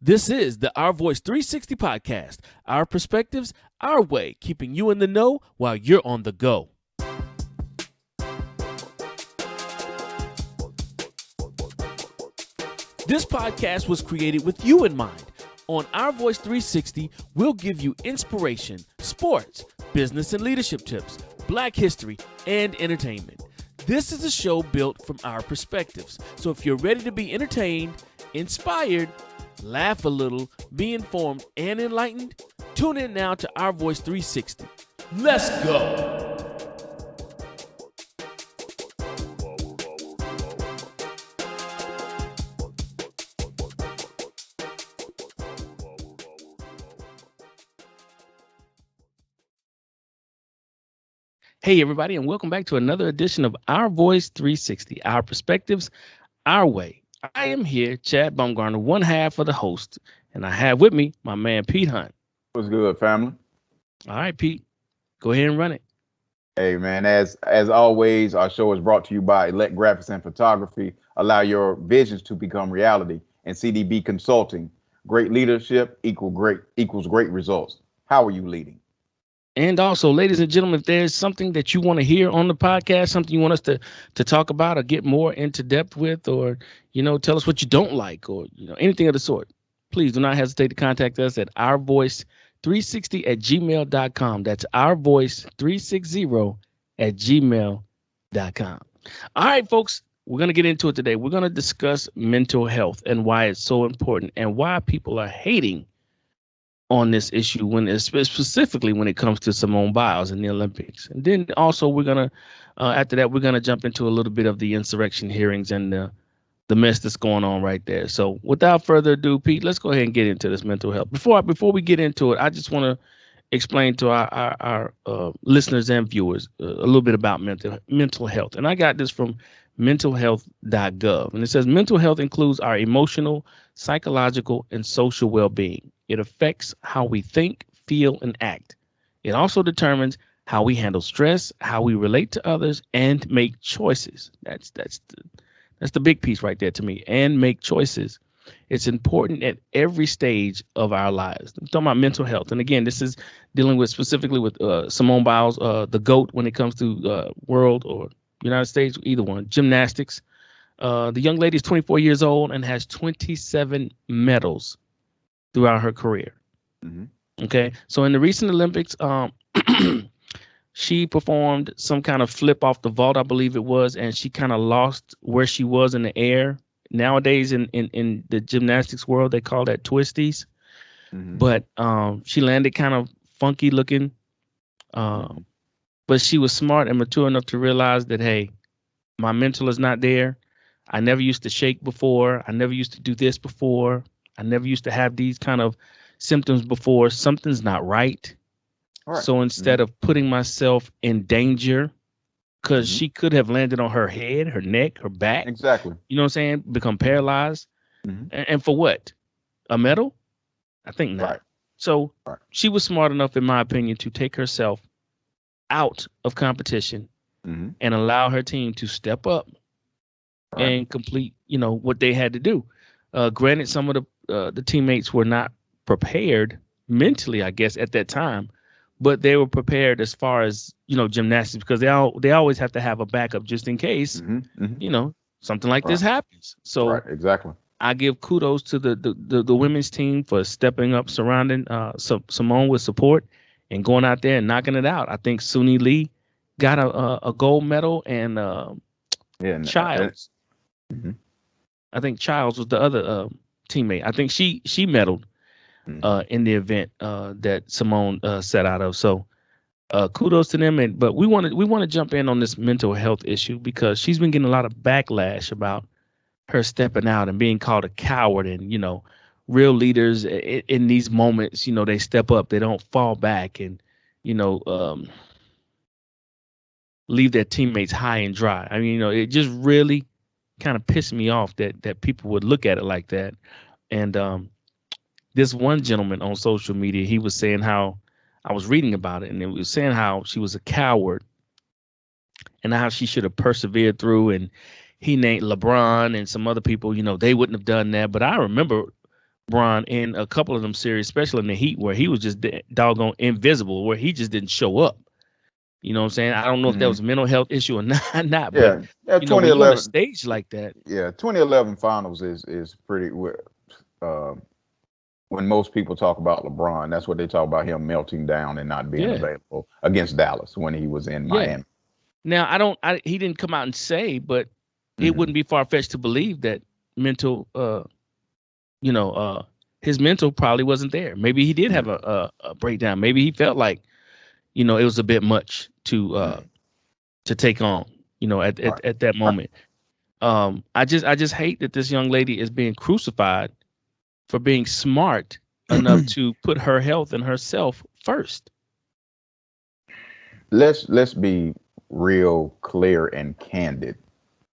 This is the Our Voice 360 podcast, our perspectives, our way, keeping you in the know while you're on the go. This podcast was created with you in mind. On Our Voice 360, we'll give you inspiration, sports, business and leadership tips, Black history, and entertainment. This is a show built from our perspectives. So if you're ready to be entertained, inspired, laugh a little, be informed, and enlightened, tune in now to Our Voice 360. Let's go! Hey, everybody, and welcome back to another edition of Our Voice 360, our perspectives, our way. I am here, Chad Baumgartner, one half of the host, and I have with me my man, Pete Hunt. What's good, family? All right, Pete, go ahead and run it. Hey, man, as always, our show is brought to you by Elect Graphics and Photography. Allow your visions to become reality. And CDB Consulting. Great leadership equals great results. How are you leading? And also, ladies and gentlemen, if there's something that you want to hear on the podcast, something you want us to talk about or get more into depth with, or, tell us what you don't like, or, anything of the sort, please do not hesitate to contact us at ourvoice360@gmail.com. That's ourvoice360@gmail.com. All right, folks, we're going to get into it today. We're going to discuss mental health and why it's so important and why people are hating on this issue specifically when it comes to Simone Biles in the Olympics. And then also we're going to, after that, we're going to jump into a little bit of the insurrection hearings and the mess that's going on right there. So without further ado, Pete, let's go ahead and get into this mental health. Before we get into it, I just want to explain to our listeners and viewers a little bit about mental health. And I got this from mentalhealth.gov. And it says mental health includes our emotional, psychological, and social well-being. It affects how we think, feel, and act. It also determines how we handle stress, how we relate to others, and make choices. That's the big piece right there to me. And make choices. It's important at every stage of our lives. I'm talking about mental health. And again, this is dealing with specifically with Simone Biles, the GOAT when it comes to world or United States, either one, gymnastics. The young lady is 24 years old and has 27 medals throughout her career. Mm-hmm. Okay. So in the recent Olympics, she performed some kind of flip off the vault, I believe it was, and she kind of lost where she was in the air. Nowadays in the gymnastics world, they call that twisties. Mm-hmm. But she landed kind of funky looking. But she was smart and mature enough to realize that, hey, my mental is not there. I never used to shake before. I never used to do this before. I never used to have these kind of symptoms before. Something's not right. Right. So instead mm-hmm. of putting myself in danger, because mm-hmm. she could have landed on her head, her neck, her back. Exactly. You know what I'm saying? Become paralyzed. Mm-hmm. And for what? A medal? I think not. Right. So right. She was smart enough, in my opinion, to take herself out of competition mm-hmm. and allow her team to step up right. and complete, what they had to do. Granted, some of the teammates were not prepared mentally, I guess, at that time, but they were prepared as far as, gymnastics, because they always have to have a backup just in case, mm-hmm. Mm-hmm. Something like right. this happens. So right. Exactly. I give kudos to the women's team for stepping up, surrounding Simone with support and going out there and knocking it out. I think Suni Lee got a gold medal, and Childs. Mm-hmm. I think Childs was the other teammate. I think she medaled in the event that Simone set out of. So kudos to them. But we want to jump in on this mental health issue because she's been getting a lot of backlash about her stepping out and being called a coward. And real leaders in these moments, they step up. They don't fall back and leave their teammates high and dry. I mean, it just really kind of pissed me off that people would look at it like that. And this one gentleman on social media, he was saying how, I was reading about it, and it was saying how she was a coward and how she should have persevered through. And he named LeBron and some other people, they wouldn't have done that. But I remember Bron in a couple of them series, especially in the Heat, where he was just doggone invisible, where he just didn't show up. You know what I'm saying? I don't know if that was a mental health issue or not, but Yeah, you know, when you're on a 2011. stage like that. Yeah, 2011 finals is pretty. When most people talk about LeBron, that's what they talk about, him melting down and not being available against Dallas when he was in Miami. Now he didn't come out and say, but it wouldn't be far fetched to believe that mental, his mental probably wasn't there. Maybe he did have a breakdown. Maybe he felt like, it was a bit much to take on, at that moment. I just hate that this young lady is being crucified for being smart enough to put her health and herself first. Let's be real clear and candid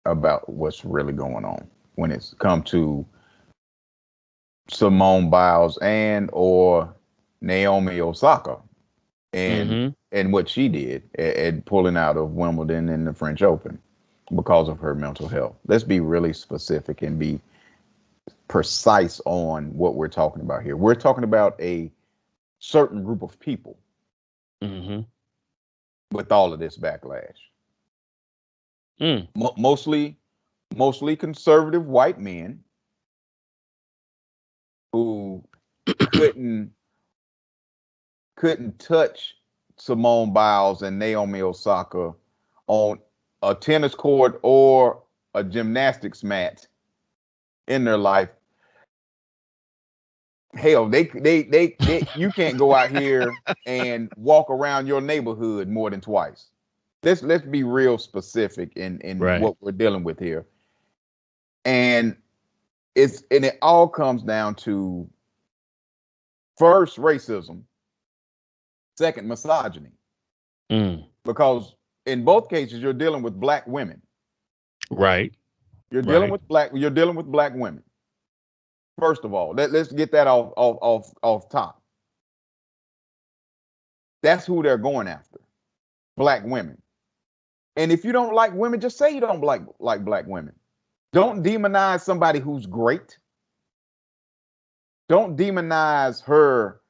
about what's really going on when it's come to Simone Biles and or Naomi Osaka and what she did at pulling out of Wimbledon and the French Open because of her mental health. Let's be really specific and be precise on what we're talking about here. We're talking about a certain group of people with all of this backlash. Mostly conservative white men who couldn't touch Simone Biles and Naomi Osaka on a tennis court or a gymnastics mat in their life. Hell, they you can't go out here and walk around your neighborhood more than twice. Let's be real specific in what we're dealing with here. And it all comes down to first racism, second misogyny. Because in both cases you're dealing with black women. Right. You're dealing with black women. First of all, let's get that off top. That's who they're going after. Black women. And if you don't like women, just say you don't like black women. Don't demonize somebody who's great. Don't demonize her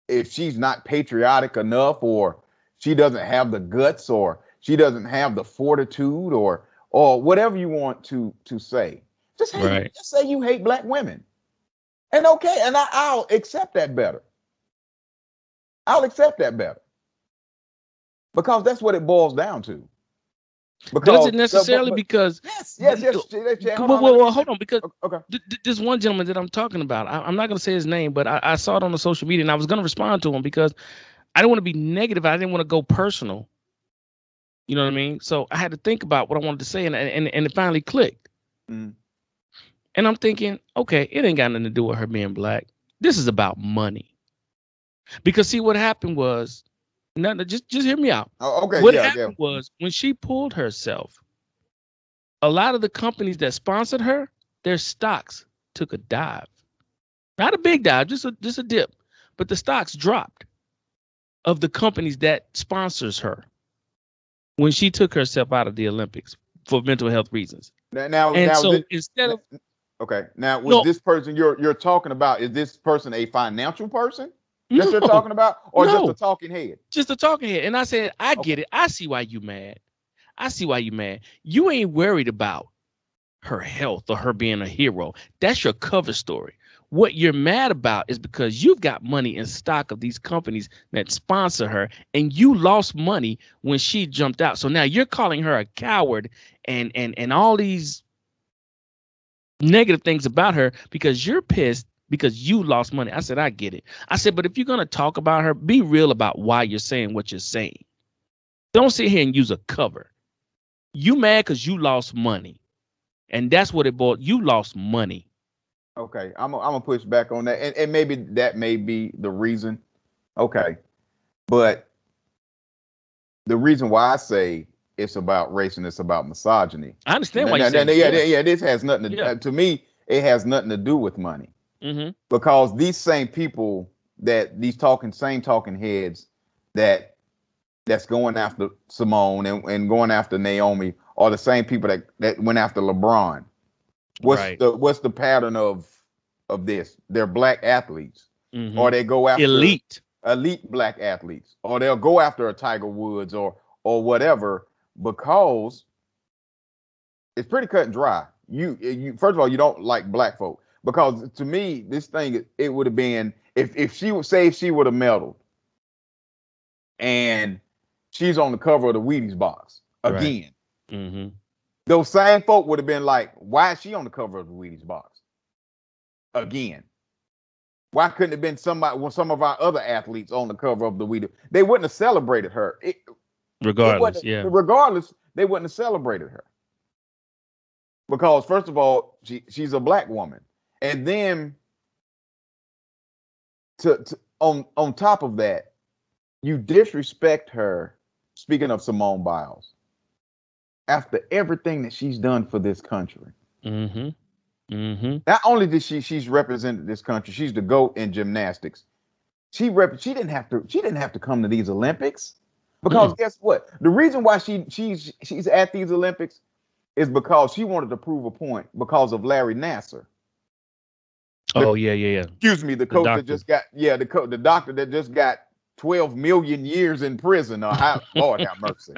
if she's not patriotic enough, or she doesn't have the guts, or she doesn't have the fortitude, or whatever you want to say. Just say you hate black women. And okay, and I'll accept that better. Because that's what it boils down to. Does it necessarily? Because yes. Well, hold on, because this one gentleman that I'm talking about, I'm not going to say his name, but I saw it on the social media, and I was going to respond to him because I didn't want to be negative. I didn't want to go personal. You know what I mean? So I had to think about what I wanted to say, and it finally clicked. And I'm thinking, okay, it ain't got nothing to do with her being black. This is about money. Because see, what happened was, just hear me out. What happened was, when she pulled herself, a lot of the companies that sponsored her, their stocks took a dive. Not a big dive, just a dip. But the stocks dropped of the companies that sponsors her when she took herself out of the Olympics for mental health reasons. This person you're talking about, is this person a financial person that you're talking about, or just a talking head? Just a talking head. And I said, I get it. I see why you mad. You ain't worried about her health or her being a hero. That's your cover story. What you're mad about is because you've got money in stock of these companies that sponsor her, and you lost money when she jumped out. So now you're calling her a coward and all these negative things about her because you're pissed because you lost money. I said, I get it. I said, but if you're going to talk about her, be real about why you're saying what you're saying. Don't sit here and use a cover. You mad because you lost money. And that's what it boiled. You lost money. Okay, I'm gonna push back on that, and maybe that may be the reason. Okay, but the reason why I say it's about race and it's about misogyny. I understand why you're saying that. This has nothing to me. It has nothing to do with money, because these same people these talking heads that's going after Simone and going after Naomi are the same people that went after LeBron. What's the pattern of of this. They're black athletes, Mm-hmm. or they go after elite black athletes, or they'll go after a Tiger Woods or whatever, because it's pretty cut and dry. You first of all, you don't like black folk, because to me, this thing, it would have been, if she would say, if she would have medaled and she's on the cover of the Wheaties box again, right. Mm-hmm. those same folk would have been like, why is she on the cover of the Wheaties box again? Why couldn't it have been some of our other athletes on the cover of the Wheaties? They wouldn't have celebrated her. Regardless, Regardless, they wouldn't have celebrated her. Because first of all, she's a black woman. And then on top of that, you disrespect her, speaking of Simone Biles, after everything that she's done for this country. Mm-hmm. Mm-hmm. Not only did she's represented this country, she's the GOAT in gymnastics. She didn't have to come to these Olympics, because guess what? The reason why she's at these Olympics is because she wanted to prove a point because of Larry Nassar. Yeah. Excuse me, the coach that just got the doctor that just got 12 million years in prison. Or Lord have mercy,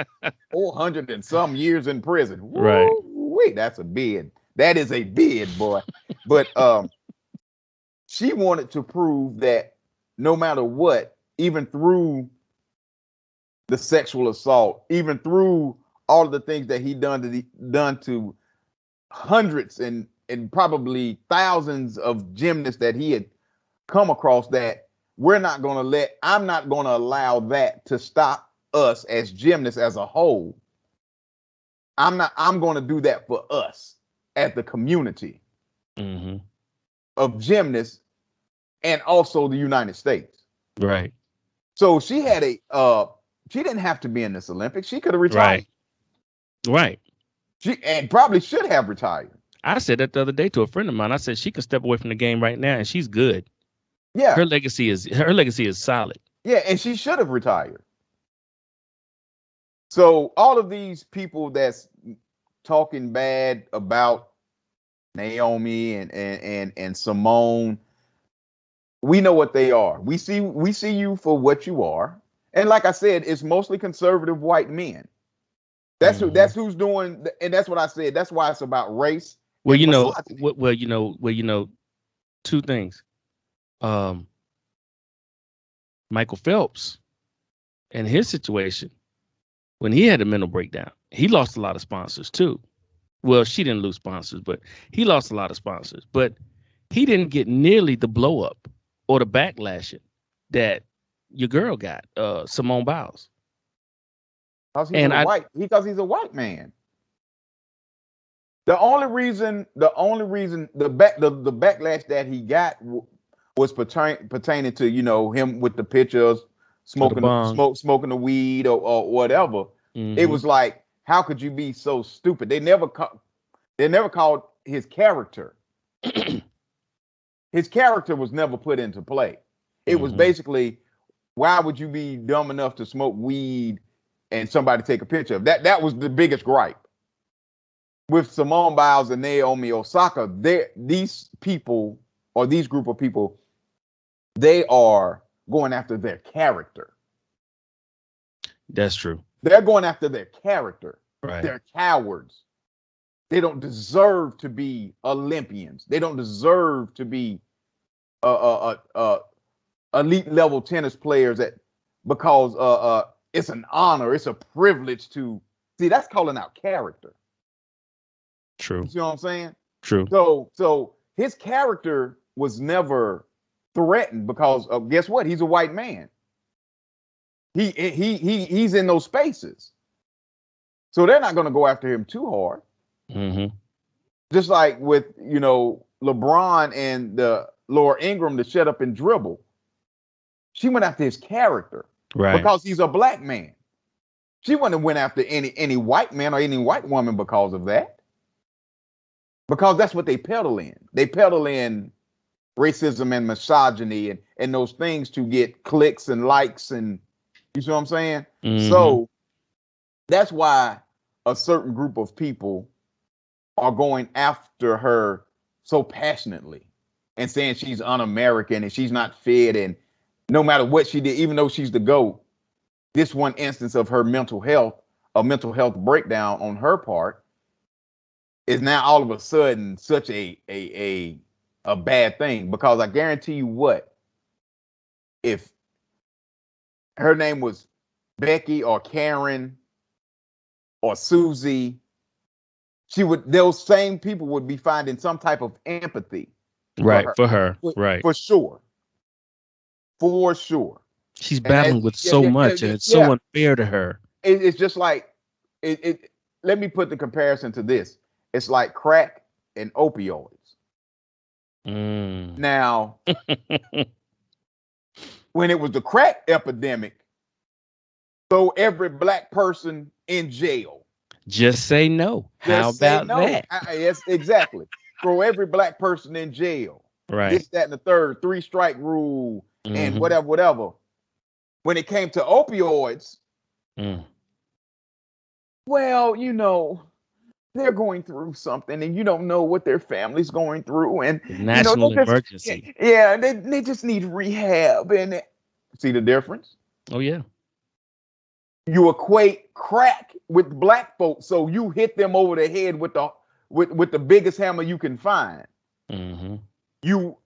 400 and some years in prison. Right. Wait, that's a bid. That is a bid, boy. But she wanted to prove that no matter what, even through the sexual assault, even through all of the things that he done to hundreds and probably thousands of gymnasts that he had come across, that I'm not going to allow that to stop us as gymnasts as a whole. I'm going to do that for us as the community of gymnasts, and also the United States. Right. So she had she didn't have to be in this Olympics. She could have retired. Right. She probably should have retired. I said that the other day to a friend of mine. I said she can step away from the game right now and she's good. Yeah. Her legacy is solid. Yeah, and she should have retired. So all of these people that's talking bad about Naomi and Simone, we know what they are. We see you for what you are. And like I said, it's mostly conservative white men. That's who's doing, and that's what I said. That's why it's about race. Well, you know, two things. Michael Phelps and his situation, when he had a mental breakdown, he lost a lot of sponsors too. Well, she didn't lose sponsors, but he lost a lot of sponsors. But he didn't get nearly the blow up or the backlash that your girl got, Simone Biles. Because he's a white man. The only reason the backlash that he got was pertaining to, him with the pictures, smoking the weed or whatever. It was like, how could you be so stupid? They never called his character. His character was never put into play. It was basically, why would you be dumb enough to smoke weed and somebody take a picture of that? That was the biggest gripe. With Simone Biles and Naomi Osaka, these people, or these group of people, they are going after their character. That's true. They're going after their character. Right. They're cowards. They don't deserve to be Olympians. They don't deserve to be elite level tennis players because it's an honor, it's a privilege to see. That's calling out character. True. You know what I'm saying? True. So his character was never threatened because guess what? He's a white man. He's in those spaces, so they're not going to go after him too hard. Just like with LeBron and the Laura Ingraham to shut up and dribble. She went after his character, right? Because he's a black man. She wouldn't have went after any white man or any white woman because of that. Because that's what they peddle in. They peddle in racism and misogyny and those things to get clicks and likes, and you see what I'm saying? So that's why a certain group of people are going after her so passionately and saying she's un-American and she's not fit, and no matter what she did, even though she's the GOAT, this one instance of her mental health, a mental health breakdown on her part, is now all of a sudden such a bad thing. Because I guarantee you what, if her name was Becky or Karen or Susie, those same people would be finding some type of empathy. Right, for her. Right. For sure. For sure. She's battling with so much, and it's so unfair to her. It's just like, let me put the comparison to this. It's like crack and opioids. Now, when it was the crack epidemic, throw every black person in jail. Just say no. How about that? Yes, exactly. Throw every black person in jail. Right. This, that, and the third, 3-strike rule, and whatever. When it came to opioids, well, you know, they're going through something, and you don't know what their family's going through, and national emergency. Yeah, they just need rehab, and see the difference? Oh yeah. You equate crack with black folks, so you hit them over the head with the biggest hammer you can find. You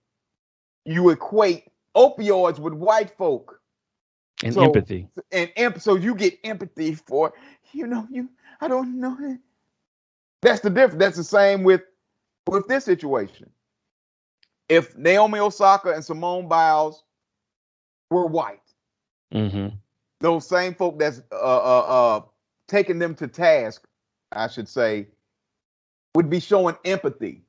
equate opioids with white folk. And empathy. So you get empathy for, I don't know. That's the difference. That's the same with this situation. If Naomi Osaka and Simone Biles were white, those same folk that's taking them to task, I should say, would be showing empathy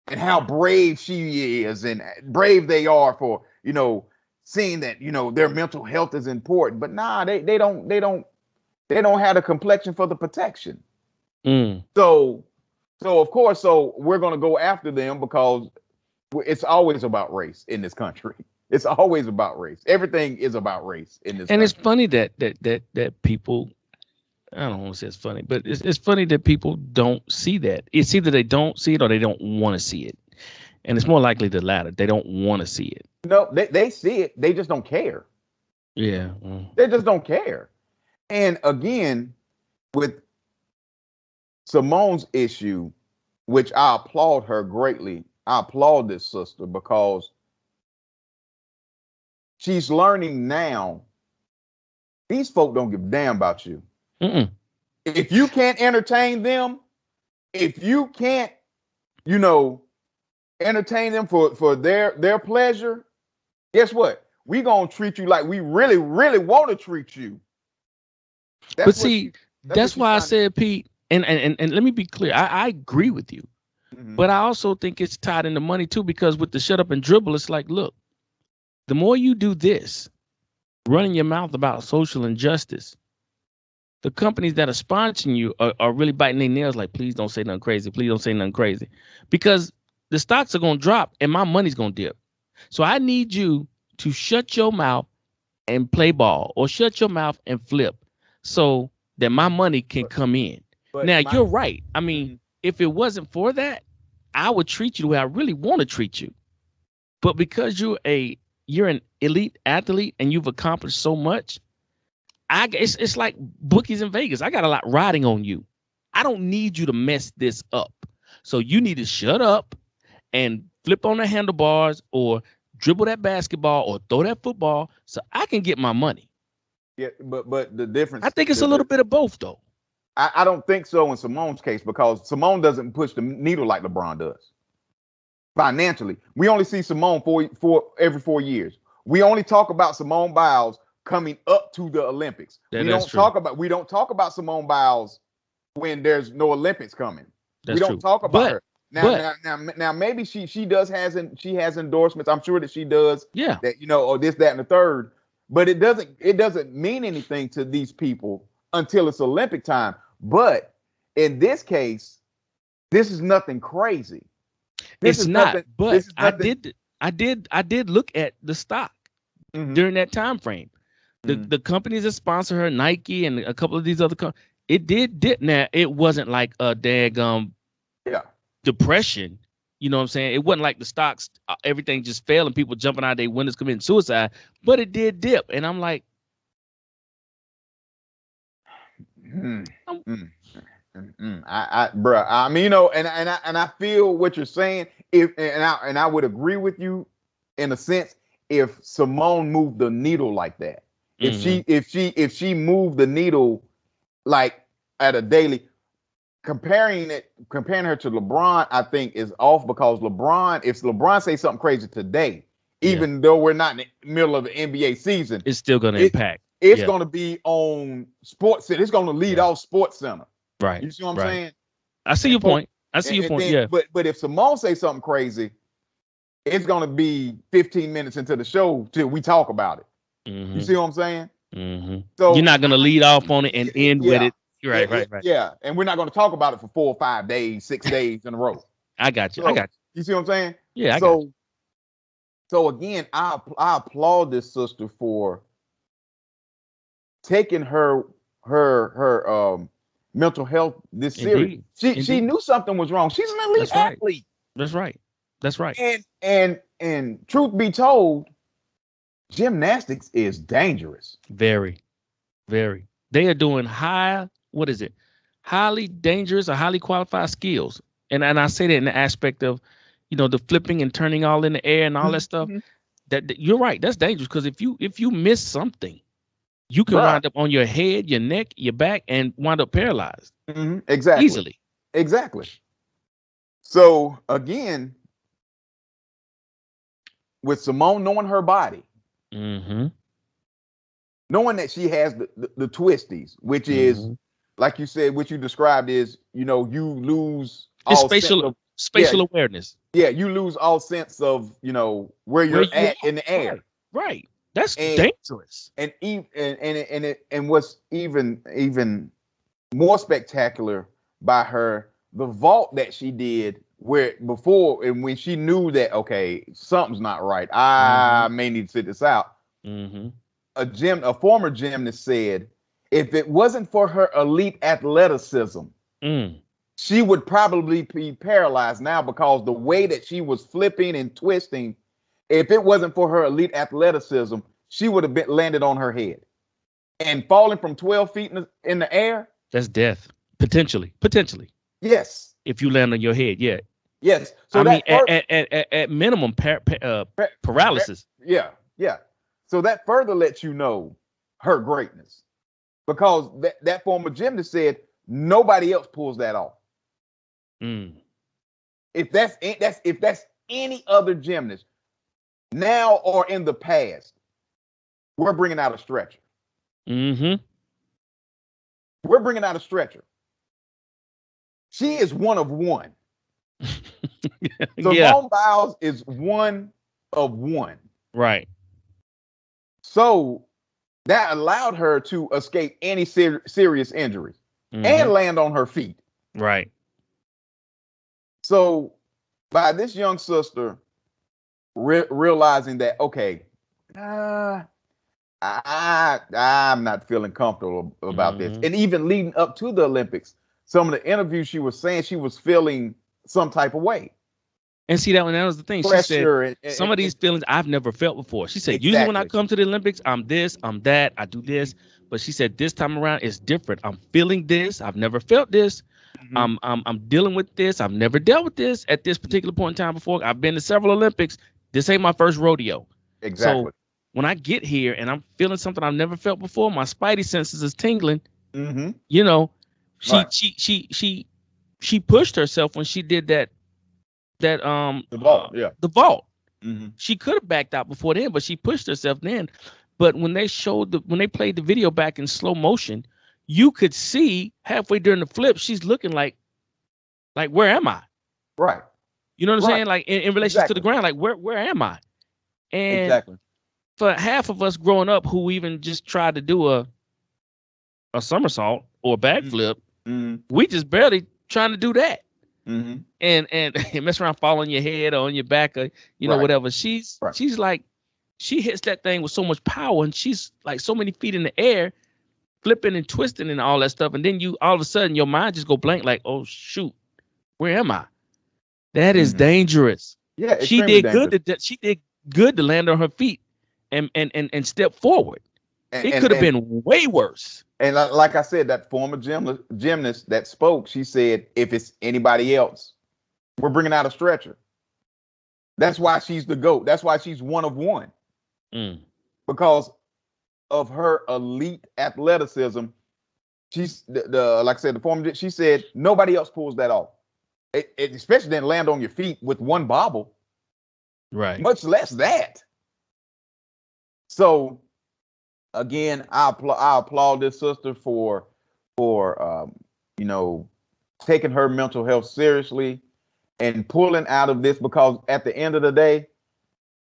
and how brave she is and brave they are for, seeing that, their mental health is important. But nah, they don't have the complexion for the protection. So of course, we're going to go after them because it's always about race in this country. It's always about race. Everything is about race in this country. And it's funny that people, I don't want to say it's funny, but it's funny that people don't see that. It's either they don't see it or they don't want to see it. And it's more likely the latter. They don't want to see it. No, they see it. They just don't care. Yeah. They just don't care. And again, with Simone's issue, which I applaud her greatly. I applaud this sister because she's learning now. These folk don't give a damn about you. If you can't entertain them, if you can't, entertain them for their pleasure, guess what? We gonna treat you like we really, really want to treat you. That's why I said, Pete, and let me be clear. I agree with you, but I also think it's tied into money too, because with the shut up and dribble, it's like, look, the more you do this, running your mouth about social injustice, the companies that are sponsoring you are really biting their nails like, please don't say nothing crazy. Please don't say nothing crazy. Because the stocks are going to drop and my money's going to dip. So I need you to shut your mouth and play ball, or shut your mouth and flip, so that my money can come in. Now, you're right. I mean, if it wasn't for that, I would treat you the way I really want to treat you. But because you're an elite athlete and you've accomplished so much, it's like bookies in Vegas. I got a lot riding on you. I don't need you to mess this up. So you need to shut up and flip on the handlebars, or dribble that basketball, or throw that football, so I can get my money. Yeah, but the difference, I think it's a little bit of both, though. I don't think so in Simone's case, because Simone doesn't push the needle like LeBron does. Financially, we only see Simone every 4 years. We only talk about Simone Biles coming up to the Olympics. We don't talk about Simone Biles when there's no Olympics coming. We don't talk about her. Now maybe she has endorsements. I'm sure that she does. Yeah. That, or this, that, and the third. But it doesn't mean anything to these people until it's Olympic time. But in this case, this is nothing crazy. I did look at the stock during that time frame. The companies that sponsor her, Nike and a couple of these other companies, it did dip. Now, it wasn't like a daggum depression. You know what I'm saying? It wasn't like the stocks, everything just fell and people jumping out their windows committing suicide, but it did dip. And I'm like, Bruh, I mean, and I feel what you're saying. I would agree with you in a sense if Simone moved the needle like that. If she moved the needle like at a daily, comparing her to LeBron, I think is off, because if LeBron say something crazy today, even though we're not in the middle of the NBA season, it's still going to impact. It's going to be on Sports Center. It's going to lead off Sports Center. Right. You see what I'm saying? I see your point. Yeah. But if Simone say something crazy, it's going to be 15 minutes into the show till we talk about it. You see what I'm saying? So you're not going to lead off on it and end with it. Right. Yeah. And we're not going to talk about it for 4 or 5 days, 6 days in a row. I got you. So, you see what I'm saying? Yeah. So again, I applaud this sister for taking her mental health this serious. She knew something was wrong. She's an elite athlete. That's right. And truth be told, gymnastics is dangerous. Very, very. They are doing highly dangerous or highly qualified skills. And I say that in the aspect of, the flipping and turning all in the air and all that stuff. That you're right. That's dangerous, because if you miss something, you can wind up on your head, your neck, your back, and wind up paralyzed. Exactly. Easily. Exactly. So again, with Simone knowing her body, knowing that she has the twisties, which is, like you said, what you described is, you lose all spatial awareness. Yeah, you lose all sense of, where you're at in the air. Right. That's dangerous. And what's even more spectacular by her, the vault that she did when she knew that, okay, something's not right, I may need to sit this out. A former gymnast said, if it wasn't for her elite athleticism, she would probably be paralyzed now, because the way that she was flipping and twisting, if it wasn't for her elite athleticism, she would have landed on her head and falling from 12 feet in the air. That's death. Potentially. Yes. If you land on your head. Yeah. Yes. So at minimum paralysis. Yeah. So that further lets you know her greatness, because that former gymnast said nobody else pulls that off. If that's any other gymnast now or in the past, we're bringing out a stretcher. We're bringing out a stretcher. She is one of one. Simone Biles is one of one. Right. So that allowed her to escape any serious injuries and land on her feet. Right. So by this young sister realizing that, okay, I'm not feeling comfortable about this. And even leading up to the Olympics, some of the interviews she was saying she was feeling some type of way. And see, that was the thing. She said, some of these feelings I've never felt before. She said, usually when I come to the Olympics, I'm this, I'm that, I do this. But she said, this time around, it's different. I'm feeling this. I've never felt this. I'm dealing with this. I've never dealt with this at this particular point in time before. I've been to several Olympics. This ain't my first rodeo. Exactly. So when I get here and I'm feeling something I've never felt before, my spidey senses is tingling. She pushed herself when she did the vault. The vault. She could have backed out before then, but she pushed herself then. But when they played the video back in slow motion, you could see halfway during the flip, she's looking like where am I? Right. You know what I'm saying? Like in relation to the ground, like where am I? And for half of us growing up who even just tried to do a somersault or a backflip, we just barely trying to do that. And mess around, fall on your head or on your back or whatever. She's like, she hits that thing with so much power, and she's like so many feet in the air, flipping and twisting and all that stuff. And then you all of a sudden your mind just go blank, like, oh shoot, where am I? That is dangerous. Yeah, She extremely did dangerous. good. She did good to land on her feet and step forward. It could have been way worse. And like I said, that former gymnast that spoke, she said, if it's anybody else, we're bringing out a stretcher. That's why she's the GOAT. That's why she's one of one. Because of her elite athleticism. She's like I said, the former, she said nobody else pulls that off. It especially didn't land on your feet with one bobble. Right. Much less that. So again, I applaud this sister for taking her mental health seriously and pulling out of this, because at the end of the day,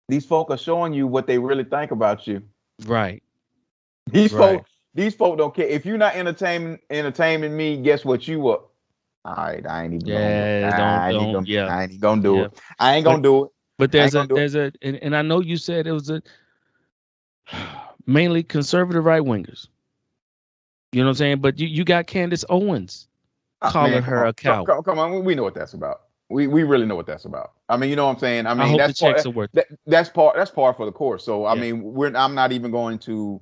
these folk are showing you what they really think about you. Right. These folk don't care. If you're not entertaining me, guess what you are? All right, I ain't even gonna do it. I ain't gonna do it. But and I know you said it was mainly conservative right wingers. You know what I'm saying? But you got Candace Owens calling her a coward. Come on, we know what that's about. We really know what that's about. I mean, you know what I'm saying? I mean, hope that's the checks are worth it. That's par for the course. So I mean, I'm not even going to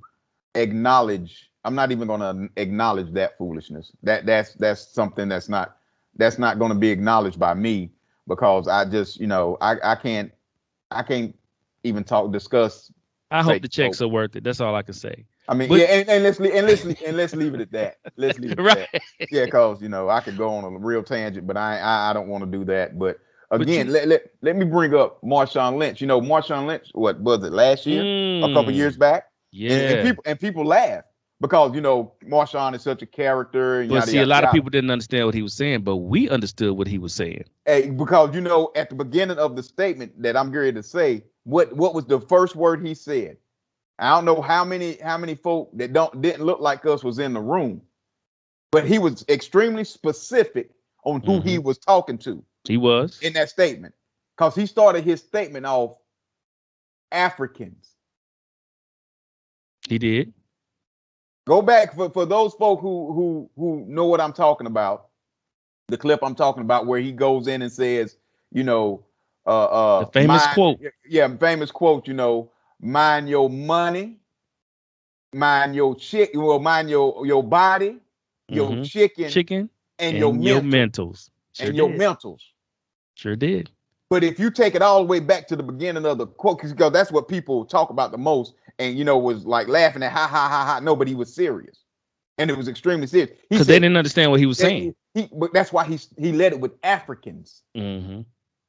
acknowledge. I'm not even going to acknowledge that foolishness. That's something that's not going to be acknowledged by me, because I just, I can't even discuss. I hope the checks are worth it. That's all I can say. I mean, and let's leave it at that. Let's leave it at that. Yeah, because I could go on a real tangent, but I don't want to do that. But again, let me bring up Marshawn Lynch. Marshawn Lynch, what was it, last year? A couple years back? Yeah. And people laugh because Marshawn is such a character. But see, a lot of people didn't understand what he was saying, but we understood what he was saying. Hey, because at the beginning of the statement that I'm going to say, what was the first word he said? I don't know how many folk that didn't look like us was in the room, but he was extremely specific on who he was talking to. He was in that statement, because he started his statement off Africans. He did. Go back for those folk who know what I'm talking about. The clip I'm talking about where he goes in and says, the famous quote. Yeah, famous quote. Mind your money, mind your mind your body, your chicken, and your mentals. Your mentals. Sure did. But if you take it all the way back to the beginning of the quote, because that's what people talk about the most, and was like laughing at ha ha ha ha. No, but he was serious, and it was extremely serious because they didn't understand what he was saying. But that's why he led it with Africans.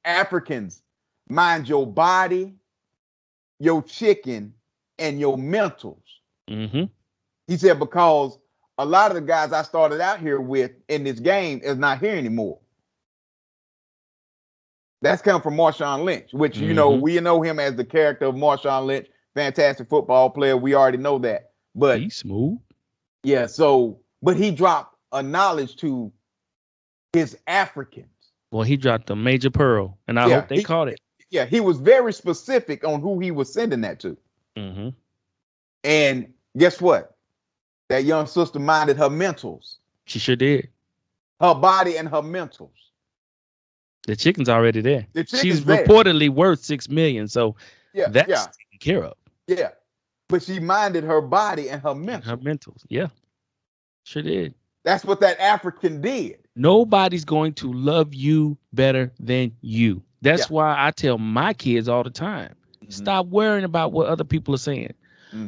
Africans, mind your body, your chicken, and your mentals. He said, because a lot of the guys I started out here with in this game is not here anymore. That's coming from Marshawn Lynch, which, we know him as the character of Marshawn Lynch, fantastic football player. We already know that. But he's smooth. Yeah, but he dropped a knowledge to his Africans. Well, he dropped a major pearl, and I hope they caught it. Yeah, he was very specific on who he was sending that to. And guess what? That young sister minded her mentals. She sure did. Her body and her mentals. The chicken's already there. She's there. Reportedly worth $6 million, so that's taken care of. Yeah, but she minded her body and her mentals. Her mentals, yeah, sure did. That's what that African did. Nobody's going to love you better than you. That's why I tell my kids all the time, stop worrying about what other people are saying.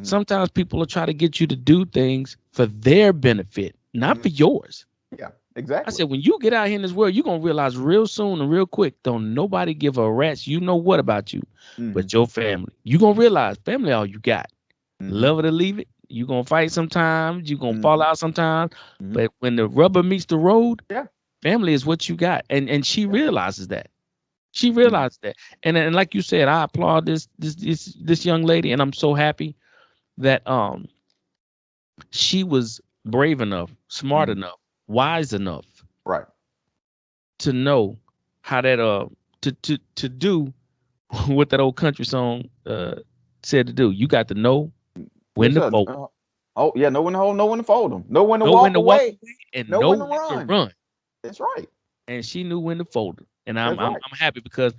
Sometimes people will try to get you to do things for their benefit, not for yours. Yeah, exactly. I said, when you get out here in this world, you're going to realize real soon and real quick, don't nobody give a rat's what about you, but your family. You're going to realize family all you got. Love it or leave it. You're going to fight sometimes. You're going to fall out sometimes. But when the rubber meets the road, family is what you got. And she realizes that. She realized that. And like you said, I applaud this young lady, and I'm so happy that she was brave enough, smart enough, wise enough, to know how that to do what that old country song said to do. You got to know when to fold. Know when to hold, know when to fold them, know when to walk away, and know when to run. That's right. And she knew when to fold them. And I'm happy because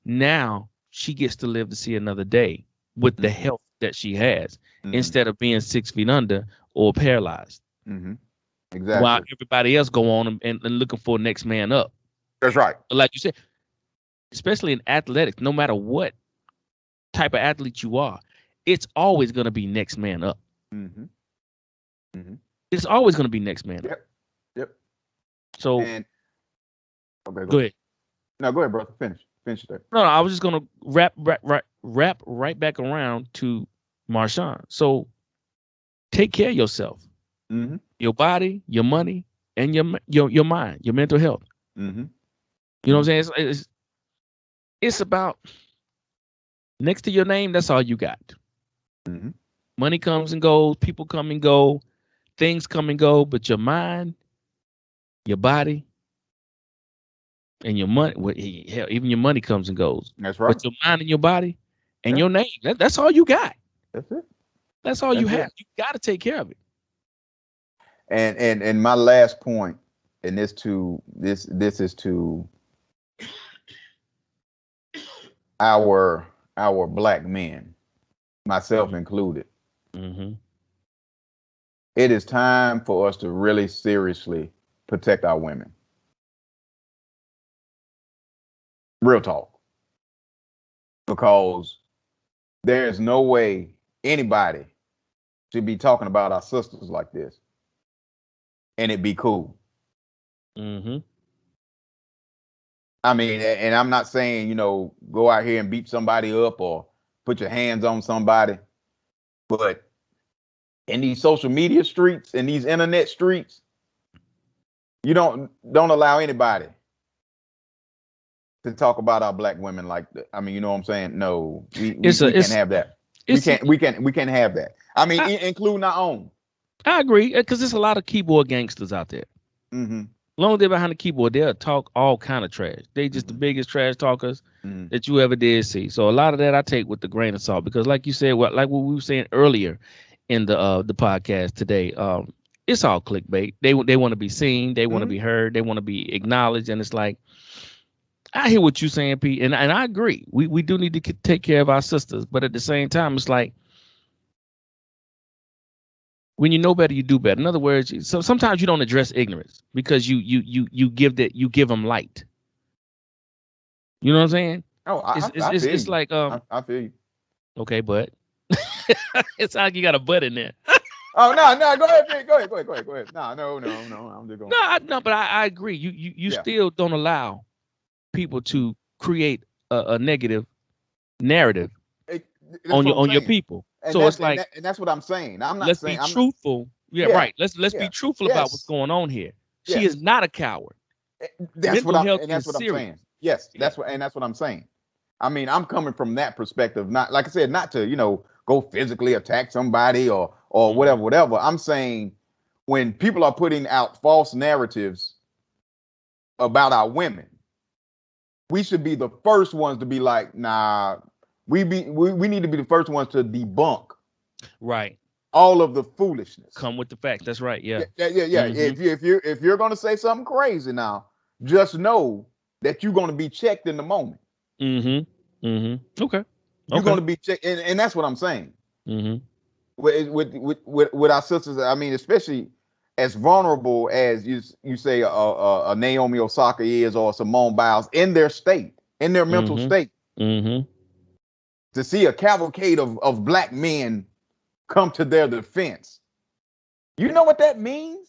now she gets to live to see another day with the health that she has instead of being 6 feet under or paralyzed. Exactly. While everybody else go on and looking for next man up. That's right. Like you said, especially in athletics, no matter what type of athlete you are, it's always going to be next man up. It's always going to be next man up. Yep. So, okay, go ahead. No, go ahead, brother. Finish there. No, I was just going to wrap right back around to Marshawn. So, take care of yourself, your body, your money, and your mind, your mental health. You know what I'm saying? It's about next to your name. That's all you got. Money comes and goes. People come and go. Things come and go. But your mind, your body, and your money, hell, even your money comes and goes. That's right. But your mind and your body and your name, that's all you got. That's it. That's all you have. You got to take care of it. And my last point, and this is to our black men, myself included. It is time for us to really seriously protect our women. Real talk. Because there is no way anybody should be talking about our sisters like this and it be cool. I mean, and I'm not saying, go out here and beat somebody up or put your hands on somebody, but in these social media streets, in these internet streets, you don't allow anybody to talk about our black women like that. I mean, you know what I'm saying? No, we can't have that. We can't have that. I mean, including our own. I agree, because there's a lot of keyboard gangsters out there. Long as they're behind the keyboard, they'll talk all kind of trash. They just the biggest trash talkers that you ever did see. So a lot of that I take with a grain of salt, because like you said, like what we were saying earlier in the podcast today, it's all clickbait. They want to be seen, they want to be heard, they want to be acknowledged, and it's like, I hear what you're saying, Pete, and I agree. We do need to take care of our sisters, but at the same time, it's like, when you know better, you do better. In other words, so sometimes you don't address ignorance because you give them light. You know what I'm saying? Oh, I feel it's you. like I feel you. Okay, but it's like you got a butt in there. Oh no, go ahead. No, I'm just going. No, but I agree. You still don't allow people to create a negative narrative on your people. And so it's like, and that's what I'm saying. I'm not let's saying. Be truthful. Right. Let's be truthful about what's going on here. She is not a coward. That's what I'm saying. Yes, that's what I'm saying. I mean, I'm coming from that perspective. Not, like I said, not to go physically attack somebody or whatever. I'm saying when people are putting out false narratives about our women, we should be the first ones to be like, nah. We need to be the first ones to debunk, right, all of the foolishness. Come with the facts. That's right. Yeah. If you're gonna say something crazy now, just know that you're gonna be checked in the moment. Okay. You're gonna be checked, and that's what I'm saying. With our sisters, I mean, especially as vulnerable as you say a Naomi Osaka is, or Simone Biles, in their state, in their mental state. To see a cavalcade of black men come to their defense. You know what that means?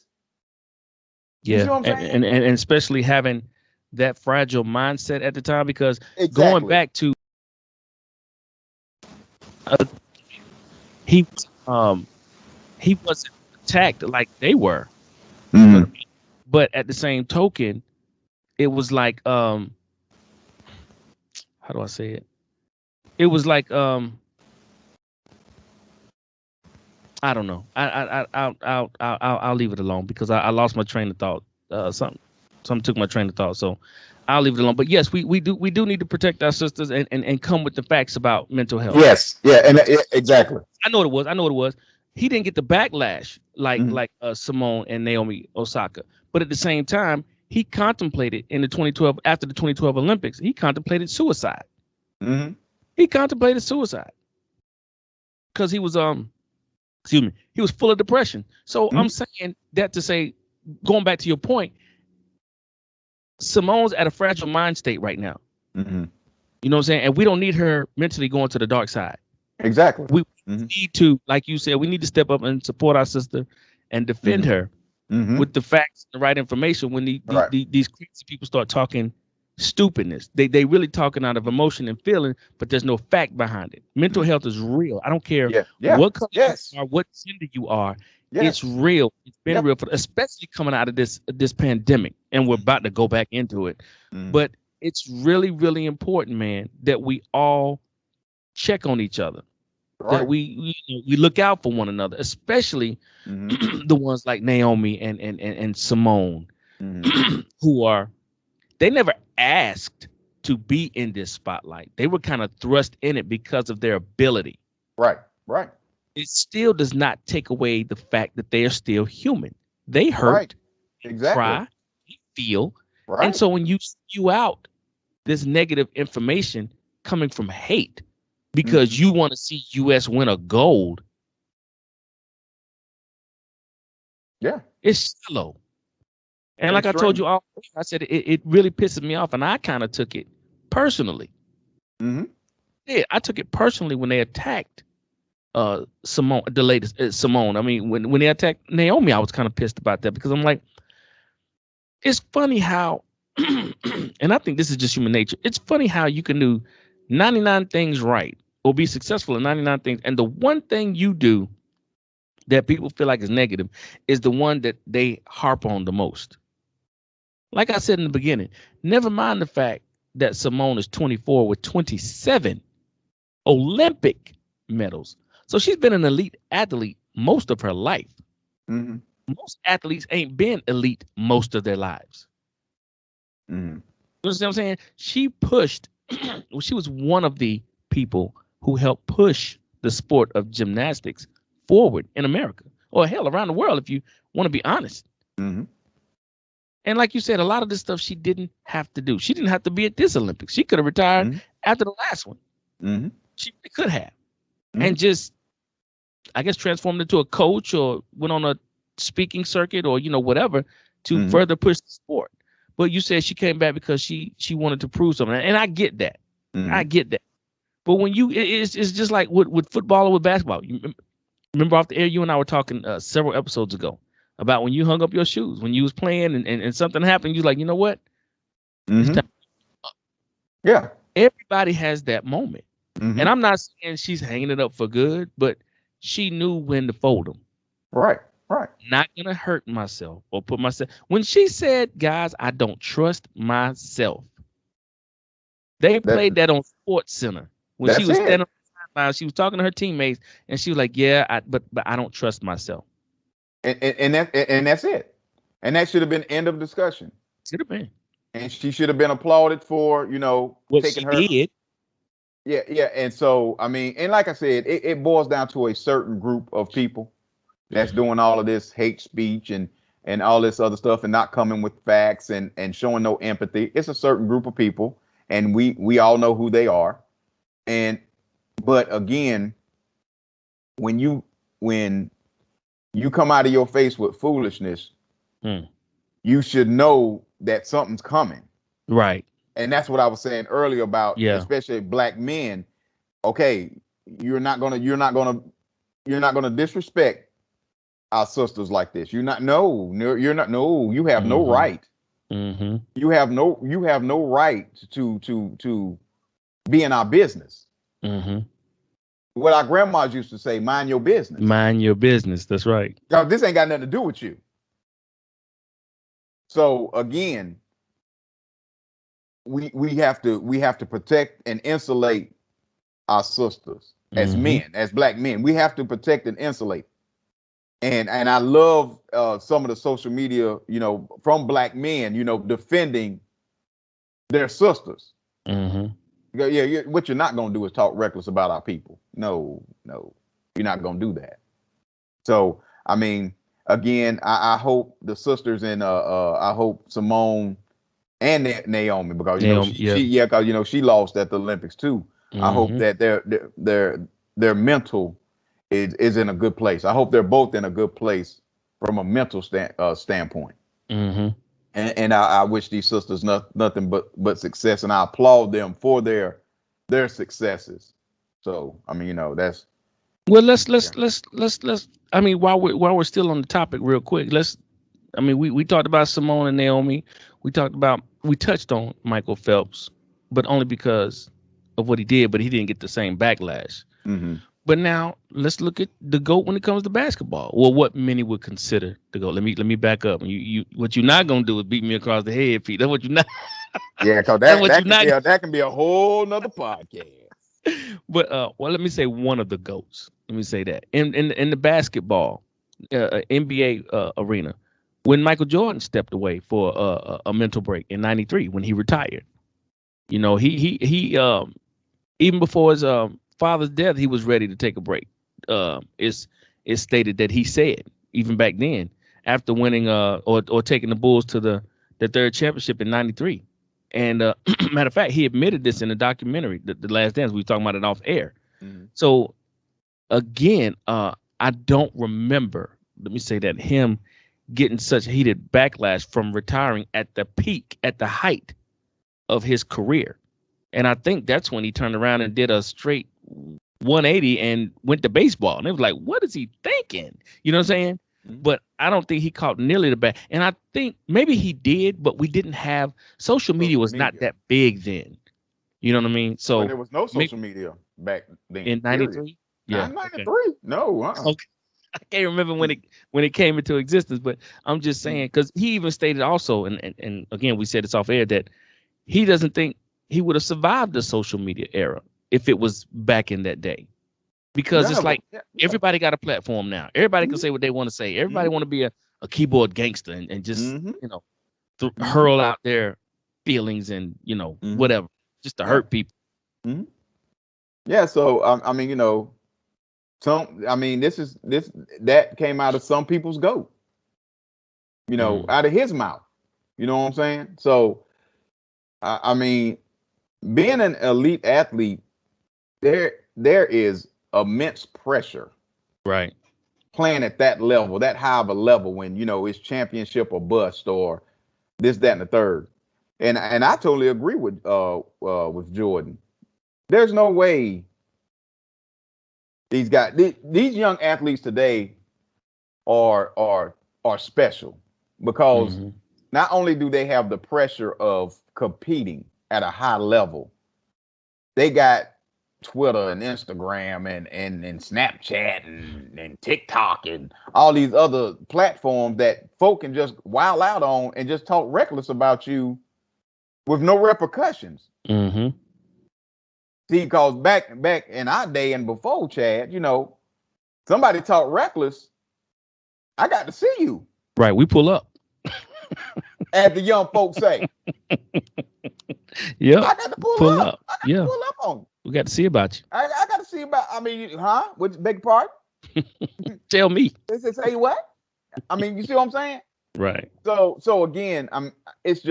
Yeah, you know what I'm saying? And especially having that fragile mindset at the time, because going back to he wasn't attacked like they were. But at the same token, it was like how do I say it? It was like I don't know. I'll leave it alone, because I lost my train of thought. Something took my train of thought, so I'll leave it alone. But yes, we do need to protect our sisters and come with the facts about mental health. Yes, exactly. I know what it was. He didn't get the backlash like Simone and Naomi Osaka, but at the same time, he contemplated in the 2012 after the 2012 Olympics. He contemplated suicide. Mm-hmm. He contemplated suicide because he was he was full of depression. So Mm-hmm. I'm saying that to say, going back to your point, Simone's at a fragile mind state right now. Mm-hmm. You know what I'm saying? And we don't need her mentally going to the dark side. Exactly. We need to, like you said, we need to step up and support our sister and defend her with the facts and the right information when these crazy people start talking stupidness. They really talking out of emotion and feeling, but there's no fact behind it. Mental health is real. I don't care what color you are, what gender you are. It's real. It's been real, especially coming out of this pandemic, and we're about to go back into it. But it's really, really important, man, that we all check on each other. That we look out for one another, especially the ones like Naomi and Simone, who they never asked to be in this spotlight. They were kind of thrust in it because of their ability. Right. It still does not take away the fact that they are still human. They hurt, cry, they feel. And so when you spew out this negative information coming from hate, because you want to see U.S. win a gold. It's shallow. And like I told you all, I said it really pisses me off, and I kind of took it personally. Yeah, I took it personally when they attacked Simone, the latest Simone. I mean, when they attacked Naomi, I was kind of pissed about that because I'm like, it's funny how, and I think this is just human nature. It's funny how you can do 99 things right or be successful in 99 things, and the one thing you do that people feel like is negative is the one that they harp on the most. Like I said in the beginning, never mind the fact that Simone is 24 with 27 Olympic medals. So she's been an elite athlete most of her life. Most athletes ain't been elite most of their lives. You understand what I'm saying? She pushed, she was one of the people who helped push the sport of gymnastics forward in America, or hell, around the world, if you want to be honest. And like you said, a lot of this stuff she didn't have to do. She didn't have to be at this Olympics. She could have retired after the last one. She could have. And just, I guess, transformed into a coach or went on a speaking circuit or, whatever to further push the sport. But you said she came back because she wanted to prove something. And I get that. I get that. But when it's just like with football or with basketball. You remember off the air, you and I were talking several episodes ago about when you hung up your shoes, when you was playing and something happened, you like, you know what? It's time. Yeah. Everybody has that moment. And I'm not saying she's hanging it up for good, but she knew when to fold them. Right. Not going to hurt myself or put myself. When she said, guys, I don't trust myself. They played that on Sports Center. When she was standing on the sideline, she was talking to her teammates, and she was like, yeah, but I don't trust myself. And that's it. And that should have been end of discussion. Should have been. And she should have been applauded for, what taking her. Did. Yeah. And so, I mean, and like I said, it boils down to a certain group of people that's doing all of this hate speech and all this other stuff and not coming with facts and showing no empathy. It's a certain group of people, and we all know who they are. But again, when you come out of your face with foolishness, you should know that something's coming. Right. And that's what I was saying earlier about, especially black men. Okay, you're not gonna disrespect our sisters like this. You have no right. You have no right to be in our business. What our grandmas used to say, mind your business. Mind your business. That's right. Now, this ain't got nothing to do with you. So again, we have to protect and insulate our sisters as men, as black men. We have to protect and insulate. And I love some of the social media, from black men, defending their sisters. Yeah, what you're not gonna do is talk reckless about our people. No, you're not gonna do that. So I mean, again, I hope the sisters and I hope Simone and Naomi, because Naomi, yeah. because she lost at the Olympics too. I hope that their mental is in a good place. I hope they're both in a good place from a mental standpoint. And I wish these sisters nothing but success, and I applaud them for their successes. So I mean, that's well. Let's. I mean, while we're still on the topic, real quick, we talked about Simone and Naomi. We touched on Michael Phelps, but only because of what he did. But he didn't get the same backlash. But now let's look at the GOAT when it comes to basketball. Well, what many would consider the GOAT. Let me back up. You what you're not gonna do is beat me across the head, Pete. That's what you're not. Yeah, because that can be a whole nother podcast. But well, let me say one of the GOATs. Let me say that in the basketball NBA arena, when Michael Jordan stepped away for a mental break in '93 when he retired, he even before his father's death, he was ready to take a break. It's stated that he said even back then, after winning or taking the Bulls to the third championship in '93. And matter of fact, he admitted this in the documentary, The Last Dance. We were talking about it off air. So again, I don't remember, let me say that, him getting such heated backlash from retiring at the peak, at the height of his career. And I think that's when he turned around and did a straight 180 and went to baseball. And it was like, what is he thinking? You know what I'm saying? But I don't think he caught nearly the back. And I think maybe he did, but we didn't have social media was not that big then. You know what I mean? So well, there was no social media back then. In '93? Yeah. Not 93. No. Okay. I can't remember when it came into existence, but I'm just saying, because he even stated also, and again, we said it's off air, that he doesn't think he would have survived the social media era if it was back in that day. Because it's like everybody got a platform now. Everybody can say what they want to say. Everybody want to be a keyboard gangster and just hurl out their feelings and whatever, just to hurt people. Yeah. So I mean, that came out of some people's GOAT. Out of his mouth. You know what I'm saying? So I mean, being an elite athlete, there is immense pressure, right? Playing at that level, that high of a level, when it's championship or bust or this, that, and the third. And I totally agree with Jordan. There's no way these young athletes today are special, because not only do they have the pressure of competing at a high level, they got Twitter and Instagram and Snapchat and TikTok and all these other platforms that folk can just wild out on and just talk reckless about you with no repercussions. See, because back in our day and before, Chad, somebody talk reckless, I got to see you. Right, we pull up. As the young folks say. Yeah, I got to pull up. I got to pull up on you. We got to see about you. I got to see about. I mean, huh? Which beg your pardon? Tell me. They say what? I mean, you see what I'm saying? Right. So again, it's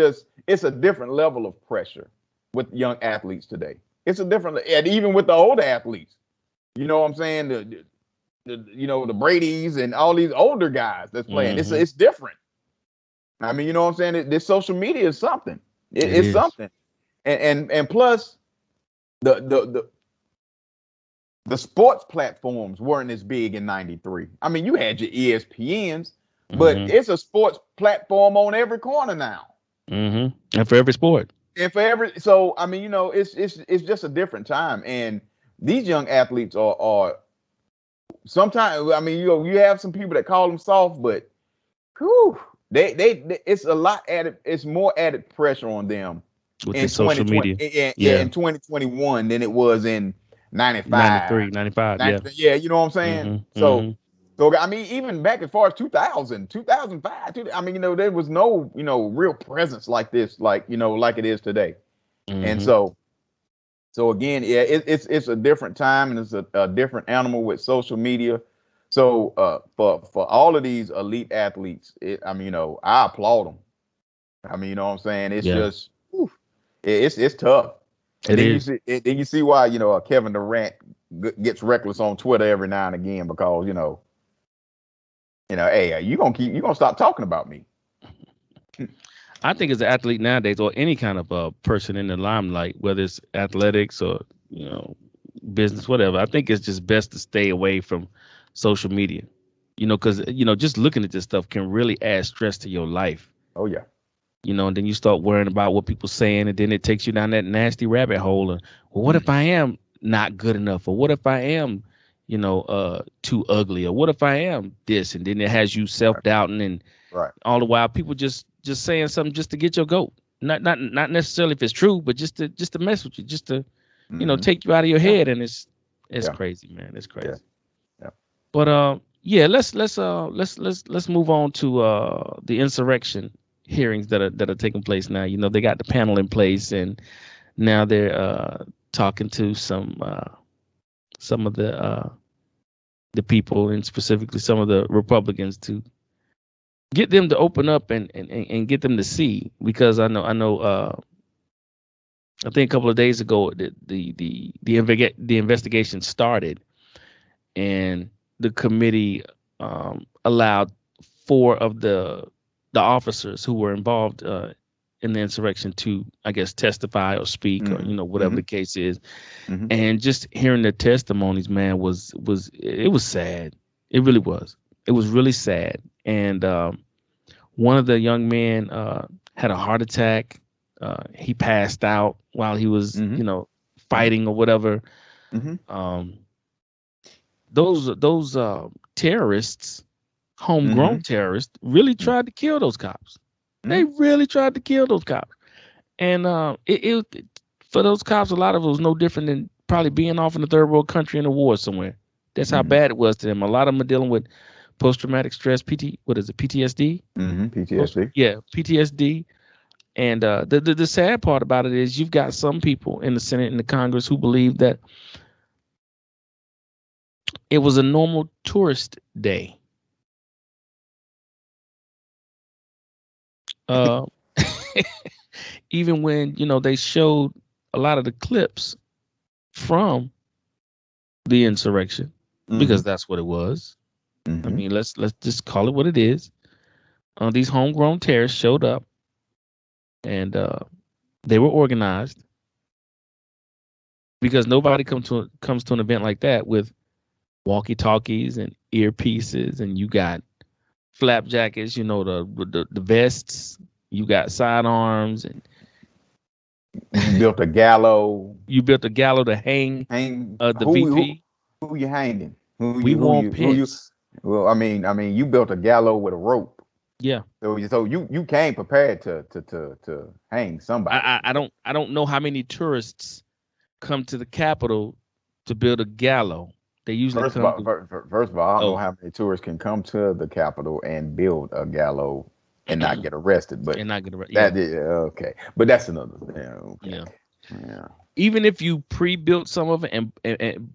a different level of pressure with young athletes today. It's a different, and even with the older athletes. You know what I'm saying? The Brady's and all these older guys that's playing. It's different. I mean, you know what I'm saying? This social media is something. It's something. And plus, the sports platforms weren't as big in '93. I mean, you had your ESPNs, but it's a sports platform on every corner now. And for every sport. So I mean, it's just a different time. And these young athletes are sometimes. I mean, you have some people that call them soft, but they it's a lot added. It's more added pressure on them with the social media. In 2021 than it was in 95. 95. Yeah, you know what I'm saying? So I mean, even back as far as 2000, 2005, I mean, there was no, real presence like this, like it is today. And so again, yeah, it's a different time, and it's a different animal with social media. So for all of these elite athletes, I mean, I applaud them. I mean, you know what I'm saying? It's Yeah, just, it's tough. And it then you is. see, why Kevin Durant gets reckless on Twitter every now and again because hey, you gonna stop talking about me. I think as an athlete nowadays, or any kind of person in the limelight, whether it's athletics or business, whatever, I think it's just best to stay away from social media. Because just looking at this stuff can really add stress to your life. Oh yeah. And then you start worrying about what people saying, and then it takes you down that nasty rabbit hole. And well, what if I am not good enough, or what if I am, too ugly, or what if I am this, and then it has you self doubting, and Right. all the while people just saying something just to get your goat. Not necessarily if it's true, but just to mess with you, just to take you out of your head, and it's crazy, man. It's crazy. Yeah. But yeah, let's move on to the insurrection hearings that are taking place now. They got the panel in place, and now they're talking to some of the people, and specifically some of the Republicans, to get them to open up and get them to see, because I know I think a couple of days ago the investigation started, and the committee allowed 4 of the officers who were involved in the insurrection to, I guess, testify or speak, or whatever the case is. And just hearing their testimonies, man, was sad. It really was. It was really sad. And one of the young men had a heart attack. He passed out while he was fighting or whatever. Those terrorists, homegrown terrorists, really tried to kill those cops. They really tried to kill those cops. And it for those cops, a lot of it was no different than probably being off in a third world country in a war somewhere. That's how bad it was to them. A lot of them are dealing with post-traumatic stress, PTSD? PTSD. Yeah, PTSD. And the sad part about it is you've got some people in the Senate and the Congress who believe that it was a normal tourist day. Even when they showed a lot of the clips from the insurrection, because that's what it was. I mean, let's just call it what it is. These homegrown terrorists showed up, and they were organized, because nobody comes to an event like that with walkie-talkies and earpieces, and you got flap jackets, the vests, you got sidearms, and you built a gallows. You built a gallows to hang the VP. Who you hanging? We want Pence. Well, I mean, you built a gallows with a rope. Yeah. So you came prepared to hang somebody. I don't know how many tourists come to the Capitol to build a gallows. They usually first of all, I don't know how many tourists can come to the Capitol and build a gallows and not get arrested. But okay. But that's another thing. Okay. Yeah. Even if you pre-built some of it, and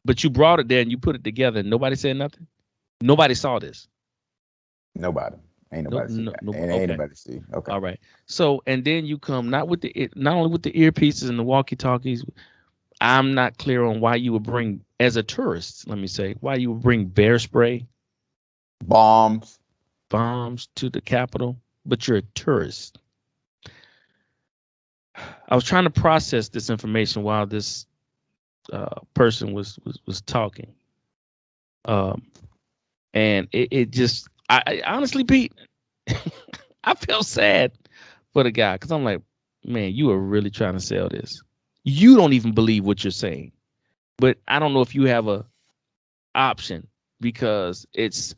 but you brought it there and you put it together, and nobody said nothing. Nobody saw this. Nobody. Ain't nobody see. Ain't nobody see. Okay. All right. So, and then you come not only with the earpieces and the walkie-talkies. I'm not clear on why you would bring, as a tourist, let me say, why you would bring bear spray, bombs to the Capitol, but you're a tourist. I was trying to process this information while this person was talking, and it just, I honestly, Pete, I felt sad for the guy, because I'm like, man, you are really trying to sell this. You don't even believe what you're saying, but I don't know if you have a option, because it's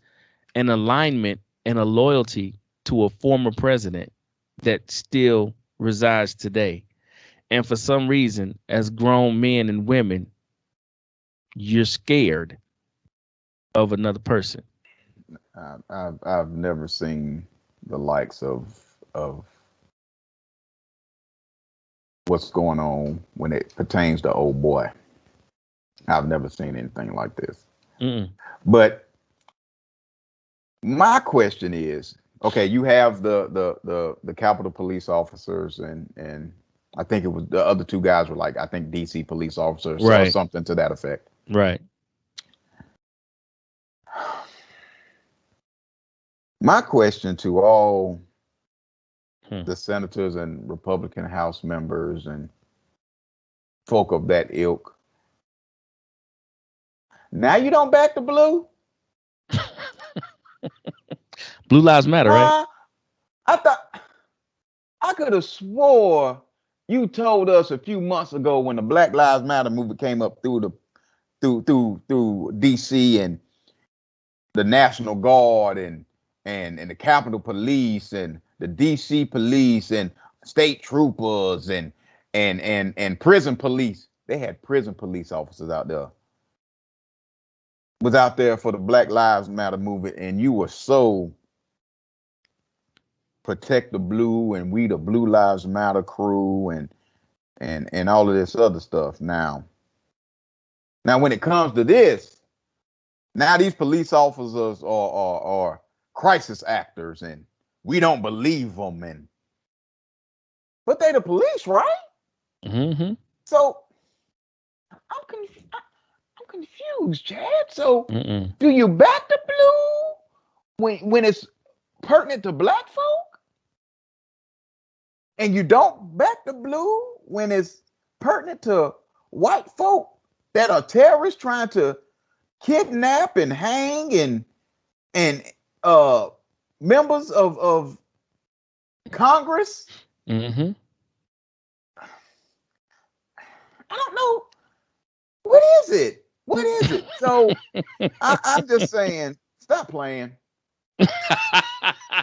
an alignment and a loyalty to a former president that still resides today. And for some reason, as grown men and women, you're scared of another person. I've never seen the likes of what's going on when it pertains to old boy. I've never seen anything like this. Mm-mm. But My question is, okay, you have the Capitol police officers and I think it was the other two guys were like, I think DC police officers or Right. something to that effect. Right. My question to all Hmm. the senators and Republican House members and folk of that ilk, now you don't back the blue? Blue Lives Matter, right? I thought I could have swore you told us a few months ago when the Black Lives Matter movement came up through DC and the National Guard and the Capitol Police and the DC Police and state troopers and prison police. They had prison police officers out there. Was out there for the Black Lives Matter movement, and you were so protect the blue and we the Blue Lives Matter crew and all of this other stuff. Now when it comes to this, now these police officers are crisis actors and we don't believe them, but they the police, right? Mm-hmm. So I'm confused, Chad. So Mm-mm. do you back the blue when it's pertinent to black folk, and you don't back the blue when it's pertinent to white folk that are terrorists trying to kidnap and hang and members of Congress? Mm-hmm. I don't know. What is it? What is it? So I'm just saying, stop playing.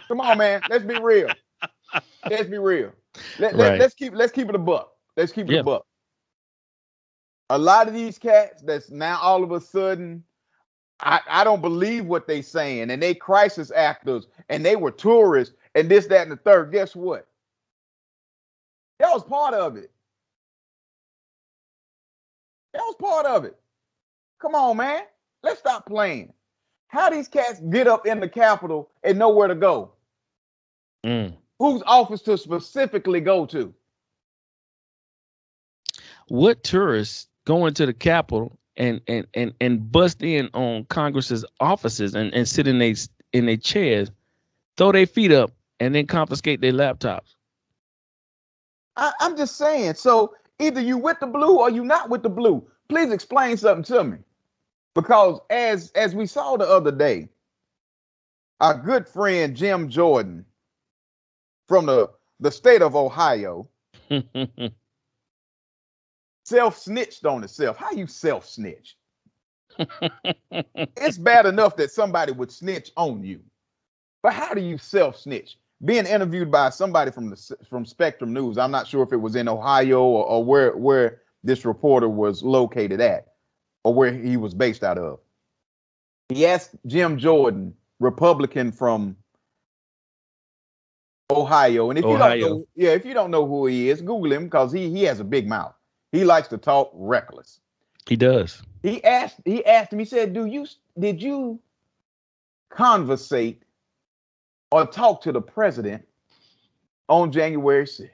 Come on, man. Let's be real. Let's be real. Right. Let's keep it a buck. Let's keep it Yeah. a buck. A lot of these cats that's now all of a sudden, I don't believe what they saying, and they crisis actors, and they were tourists, and this, that, and the third. Guess what? That was part of it. That was part of it. Come on, man. Let's stop playing. How these cats get up in the Capitol and know where to go? Mm. Whose office to specifically go to? What tourists go into the Capitol and bust in on Congress's offices and sit in their chairs, throw their feet up, and then confiscate their laptops? I'm just saying. So either you with the blue or you not with the blue. Please explain something to me. Because as we saw the other day, our good friend Jim Jordan from the state of Ohio self-snitched on himself. How you self-snitch? It's bad enough that somebody would snitch on you, but how do you self-snitch? Being interviewed by somebody from Spectrum News. I'm not sure if it was in Ohio or where this reporter was located at or where he was based out of. He asked Jim Jordan, Republican from Ohio, and if you don't know who he is, Google him because he has a big mouth. He likes to talk reckless. He does. He asked him. He said, did you conversate or talk to the president on January 6th?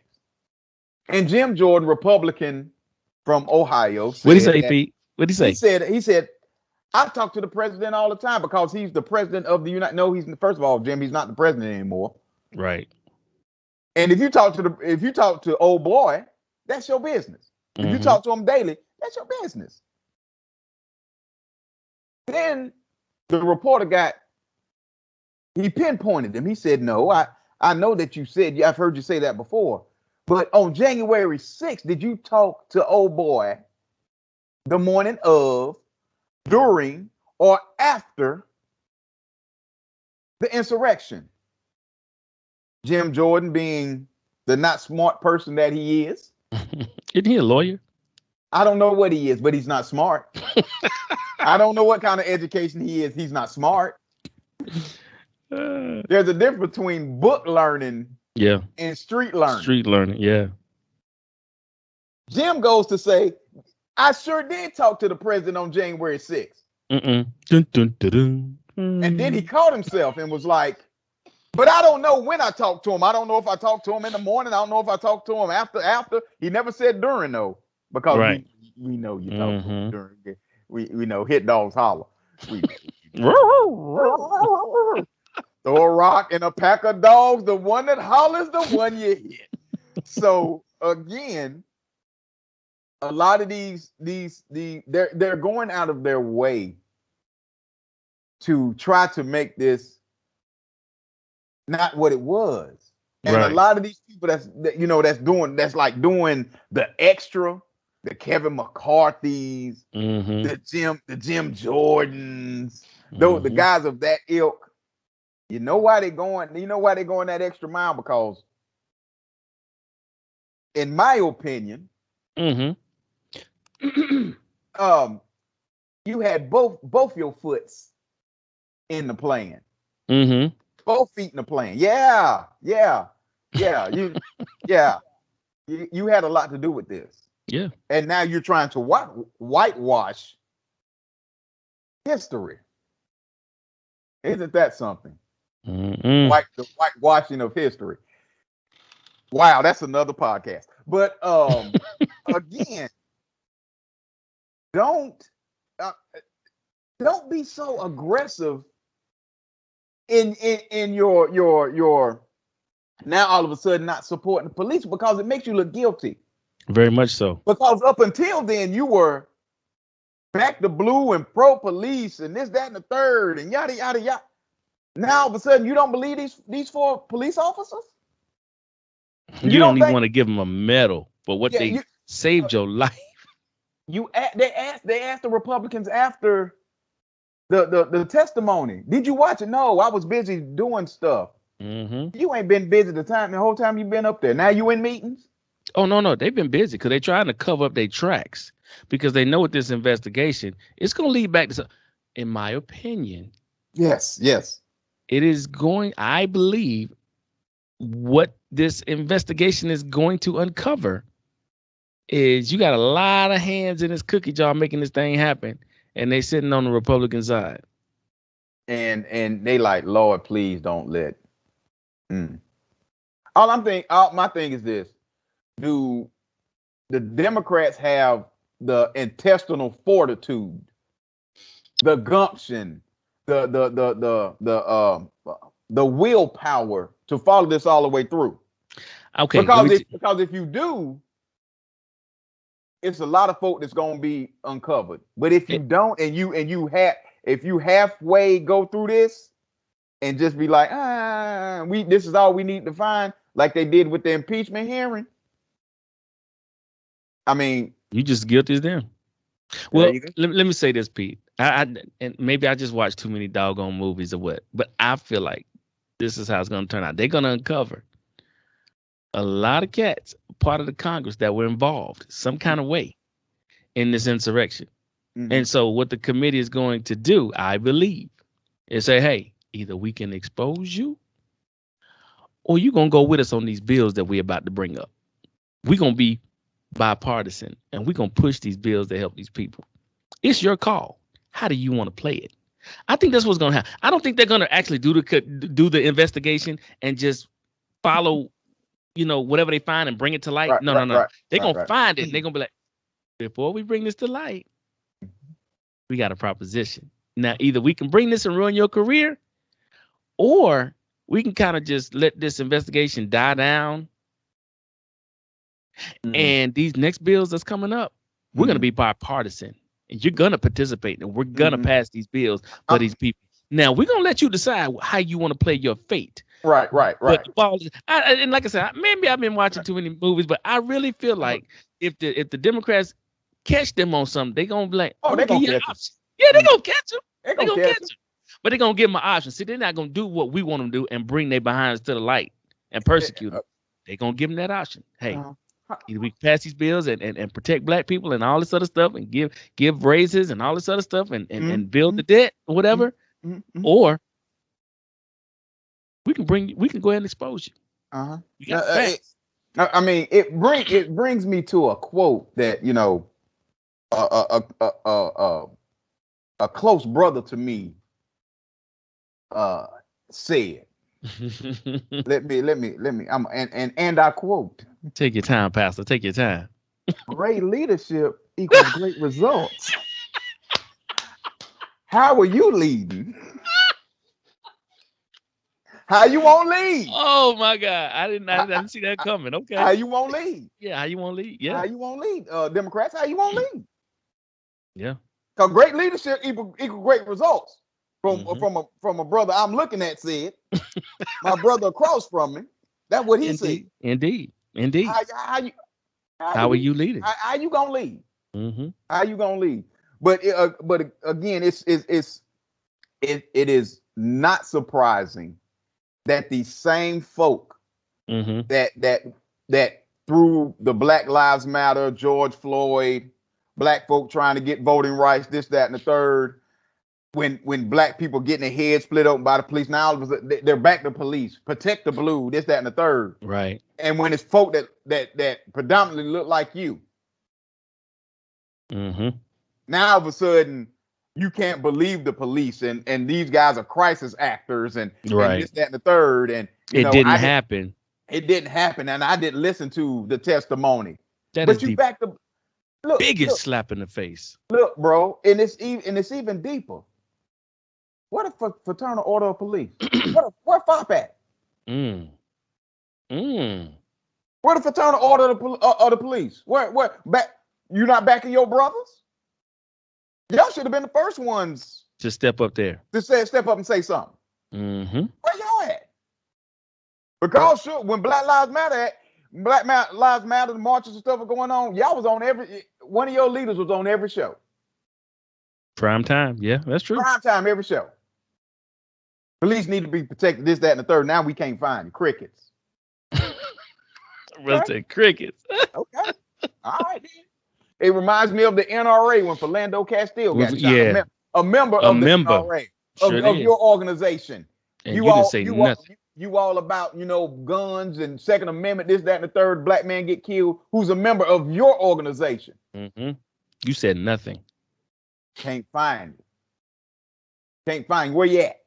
And Jim Jordan, Republican from Ohio, said, What'd he say, Pete? What'd he say? He said, I talk to the president all the time because he's the president of the United. No, first of all, Jim, he's not the president anymore. Right. And if you talk to old boy, that's your business. If you talk to him daily, that's your business. Then the reporter he pinpointed him. He said, no, I know that you said, I've heard you say that before, but on January 6th, did you talk to old boy the morning of, during, or after the insurrection? Jim Jordan, being the not smart person that he is. Isn't he a lawyer? I don't know what he is, but he's not smart. I don't know what kind of education he is. He's not smart. There's a difference between book learning and street learning. Street learning, yeah. Jim goes to say, I sure did talk to the president on January 6th. Dun, dun, dun, dun. And then he caught himself and was like, but I don't know when I talked to him. I don't know if I talked to him in the morning. I don't know if I talked to him after. He never said during though, because Right. we know you talk to him during. We know hit dogs holler. We throw a rock in a pack of dogs. The one that hollers, the one you hit. So again, a lot of they're going out of their way to try to make this not what it was. And a lot of these people that's doing the extra, the Kevin McCarthy's, the Jim Jordans, the guys of that ilk. You know why they're going that extra mile? Because in my opinion, you had both your foots in the plan. Both feet in the plan. Yeah. You had a lot to do with this. Yeah. And now you're trying to whitewash history. Isn't that something? The whitewashing of history. Wow, that's another podcast. But again, don't be so aggressive in your now all of a sudden not supporting the police, because it makes you look guilty. Very much so. Because up until then you were back to blue and pro police and this, that, and the third and yada yada yada. Now all of a sudden you don't believe these 4 police officers? You don't even want to give them a medal for what they saved your life. They asked the Republicans after the testimony. Did you watch it? No, I was busy doing stuff. You ain't been busy the whole time you've been up there. Now you in meetings? Oh, no. They've been busy because they're trying to cover up their tracks, because they know with this investigation, it's going to lead back to, in my opinion. Yes. It is going, I believe, what this investigation is going to uncover is you got a lot of hands in this cookie jar making this thing happen, and they sitting on the Republican side. And they like, Lord, please don't let. My thing is this: do the Democrats have the intestinal fortitude, the gumption, the willpower to follow this all the way through? Okay, because if you do, it's a lot of folk that's gonna be uncovered. But if you don't, if you halfway go through this and just be like, this is all we need to find, like they did with the impeachment hearing, I mean, you just guilty as them. Well, let me say this, Pete. And maybe I just watched too many doggone movies or what, but I feel like this is how it's going to turn out. They're going to uncover a lot of cats, part of the Congress, that were involved some kind of way in this insurrection. And so what the committee is going to do, I believe, is say, hey, either we can expose you or you're going to go with us on these bills that we're about to bring up. We're going to be bipartisan and we're going to push these bills to help these people. It's your call. How do you want to play it? I think that's what's going to happen. I don't think they're going to actually do the investigation and just follow, whatever they find and bring it to light. No. They're going to find it and they're going to be like, before we bring this to light, we got a proposition. Now, either we can bring this and ruin your career, or we can kind of just let this investigation die down. And these next bills that's coming up, we're going to be bipartisan. And you're going to participate, and we're going to pass these bills for these people. Now, we're going to let you decide how you want to play your fate. Right. But and like I said, maybe I've been watching too many movies, but I really feel like if the Democrats catch them on something, they're going to be like, they're going to catch them. Yeah, they're going to catch them. They're going to catch them. But they're going to give them an option. See, they're not going to do what we want them to do and bring their behinds to the light and persecute them. They're going to give them that option. Hey, either we pass these bills and protect black people and all this other stuff and give raises and all this other stuff and build the debt or whatever, or we can go ahead and expose you. I mean, it brings me to a quote that a close brother to me said. Let me. And I quote: Take your time, Pastor. Take your time. "Great leadership equals great results." How are you leading? How you won't lead? Oh my God, I didn't see that coming. Okay. How you won't lead? Yeah, how you won't lead? Yeah. How you won't lead? Democrats, how you won't lead? Yeah. Because great leadership equal great results. Mm-hmm. From a brother I'm looking at said, my brother across from me. That's what he said. Indeed. Indeed. How you How are you leading? how you gonna lead? Mm-hmm. How you gonna lead? But again, it is not surprising that these same folk Mm-hmm. that through the Black Lives Matter, George Floyd, black folk trying to get voting rights, this, that, and the third, when black people getting their heads split open by the police, now all of a sudden they're back to police, protect the blue, this, that, and the third. Right. And when it's folk that predominantly look like you, Mm-hmm. now all of a sudden you can't believe the police and these guys are crisis actors and this, that, and the third. And it didn't happen. It didn't happen, and I didn't listen to the testimony. That but is you the back to biggest slap in the face. Look, bro, and it's even deeper. What a fraternal order of police? Where FOP at? Mm. Where the fraternal order of the police? Where back? You not backing your brothers? Y'all should have been the first ones to step up there. To step up and say something. Mm-hmm. Where y'all at? Because sure, when Black Lives Matter, the marches and stuff were going on, y'all was on one of your leaders was on every show. Prime time, yeah, that's true. Prime time, every show. Police need to be protected, this, that, and the third. Now we can't find crickets. Okay. Crickets. Okay. All right, then. It reminds me of the NRA when Philando Castile got shot. Yeah. A member of the NRA, of your organization. And you didn't say nothing. You all about, guns and Second Amendment, this, that, and the third. Black man get killed. Who's a member of your organization? Mm-hmm. You said nothing. Can't find it. Can't find where you at.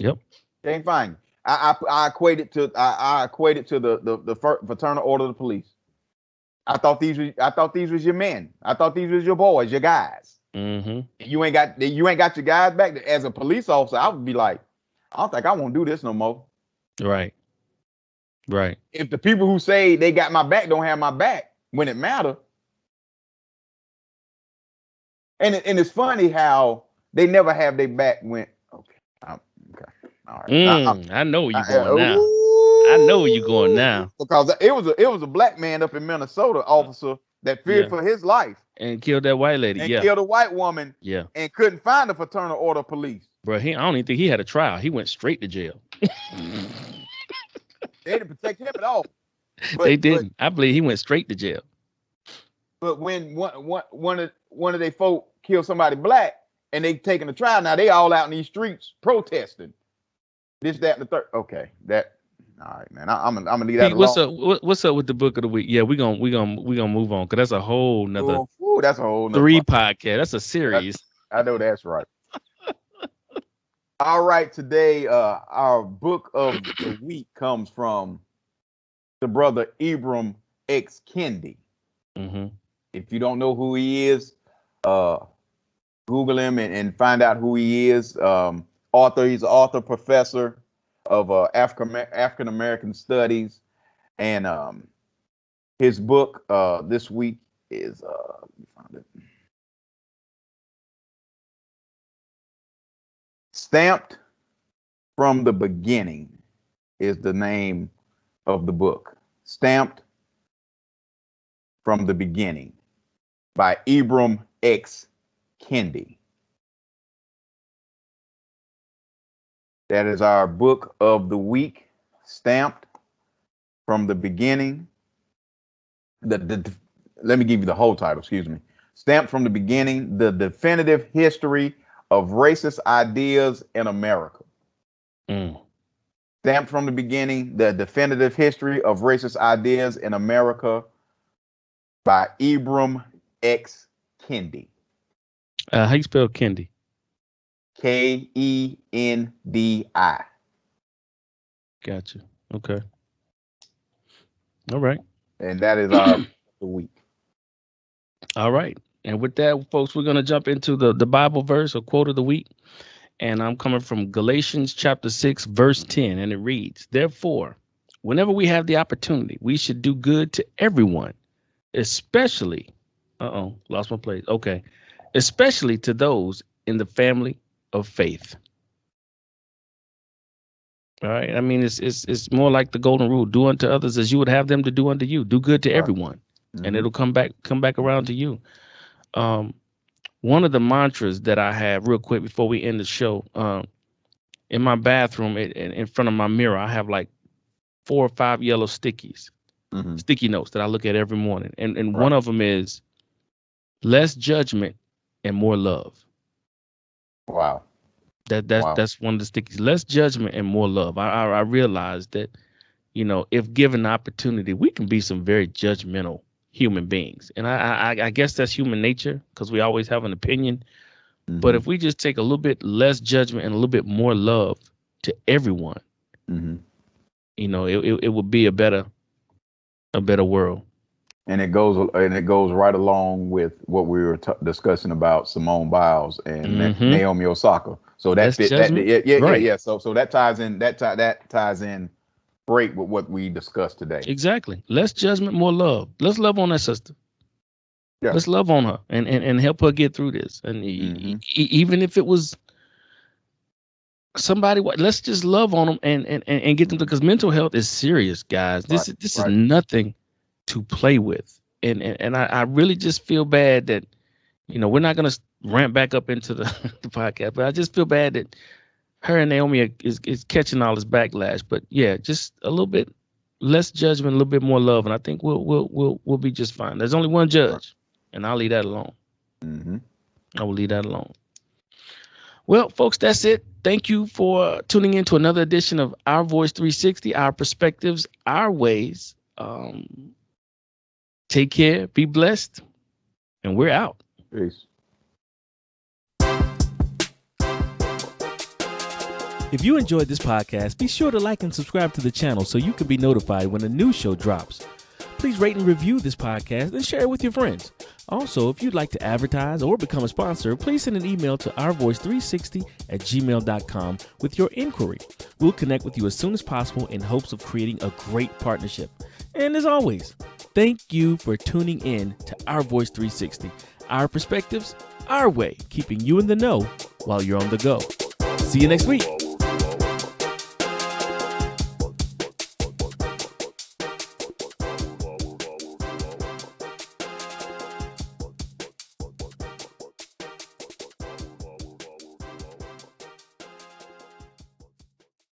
Yep. Can't find it. I equate it to the fraternal order of the police. I thought these was your men. I thought these was your boys, your guys. Mm-hmm. You ain't got your guys back. As a police officer, I would be like, I don't think I want to do this no more. Right. If the people who say they got my back don't have my back when it matters. And it's funny how they never have their back when. Okay. All right. I know where you're going now. I know where you're going now. Because it was a black man up in Minnesota, officer, that feared for his life and killed that white lady. And killed a white woman. Yeah. And couldn't find the fraternal order of police. Bro, I don't even think he had a trial. He went straight to jail. They didn't protect him at all. They didn't. I believe he went straight to jail. But when one of their folk killed somebody black and they taking a trial, now they all out in these streets protesting. This, that, and the third. Okay, all right, man. I'm gonna leave that alone. What's up with the book of the week? Yeah, we gonna move on because that's a whole nother. That's a whole nother 3 podcast. That's a series. I know that's right. All right, today our book of the week comes from the brother Ibram X. Kendi. Mm-hmm. If you don't know who he is, Google him and find out who he is. Author. He's an author, professor of African American studies, and his book this week is let me find it. Stamped from the Beginning is the name of the book. Stamped from the Beginning by Ibram X. Kendi. That is our book of the week, Stamped from the Beginning. Let me give you the whole title, excuse me. Stamped from the Beginning, the definitive history of racist ideas in America. Stamped from the Beginning, the definitive history of racist ideas in America by Ibram X. Kendi. How you spell Kendi? KENDI. Gotcha. Okay. All right. And that is our the week. All right. And with that, folks, we're going to jump into the Bible verse or quote of the week. And I'm coming from Galatians chapter 6, verse 10. And it reads, "Therefore, whenever we have the opportunity, we should do good to everyone, especially," lost my place. Okay. "Especially to those in the family of faith." All right. I mean, it's more like the golden rule: do unto others as you would have them to do unto you. Do good to everyone, and it'll come back around to you. One of the mantras that I have, real quick before we end the show, in my bathroom, in front of my mirror, I have like 4 or 5 yellow sticky notes that I look at every morning, and one of them is less judgment and more love. Wow. That's one of the stickies. Less judgment and more love. I realized that, if given the opportunity, we can be some very judgmental human beings. And I guess that's human nature, because we always have an opinion. But if we just take a little bit less judgment and a little bit more love to everyone, it would be a better world. And it goes right along with what we were discussing about Simone Biles and Naomi Osaka. So that fit that, yeah. So that ties in. That ties in great with what we discussed today. Exactly. Less judgment, more love. Let's love on that sister. Yeah. Let's love on her and help her get through this. And even if it was somebody, let's just love on them and get them, because mental health is serious, guys. This is nothing to play with. And I really just feel bad that, we're not going to ramp back up into the podcast, but I just feel bad that her and Naomi is catching all this backlash. But yeah, just a little bit less judgment, a little bit more love, and I think we'll be just fine. There's only one judge, and I'll leave that alone. I will leave that alone. Well, folks, that's it. Thank you for tuning in to another edition of Our Voice 360, our perspectives, our ways. Take care, be blessed, and we're out. Peace. If you enjoyed this podcast, be sure to like and subscribe to the channel so you can be notified when a new show drops. Please rate and review this podcast and share it with your friends. Also, if you'd like to advertise or become a sponsor, please send an email to ourvoice360@gmail.com with your inquiry. We'll connect with you as soon as possible in hopes of creating a great partnership. And as always, thank you for tuning in to Our Voice 360, our perspectives, our way, keeping you in the know while you're on the go. See you next week.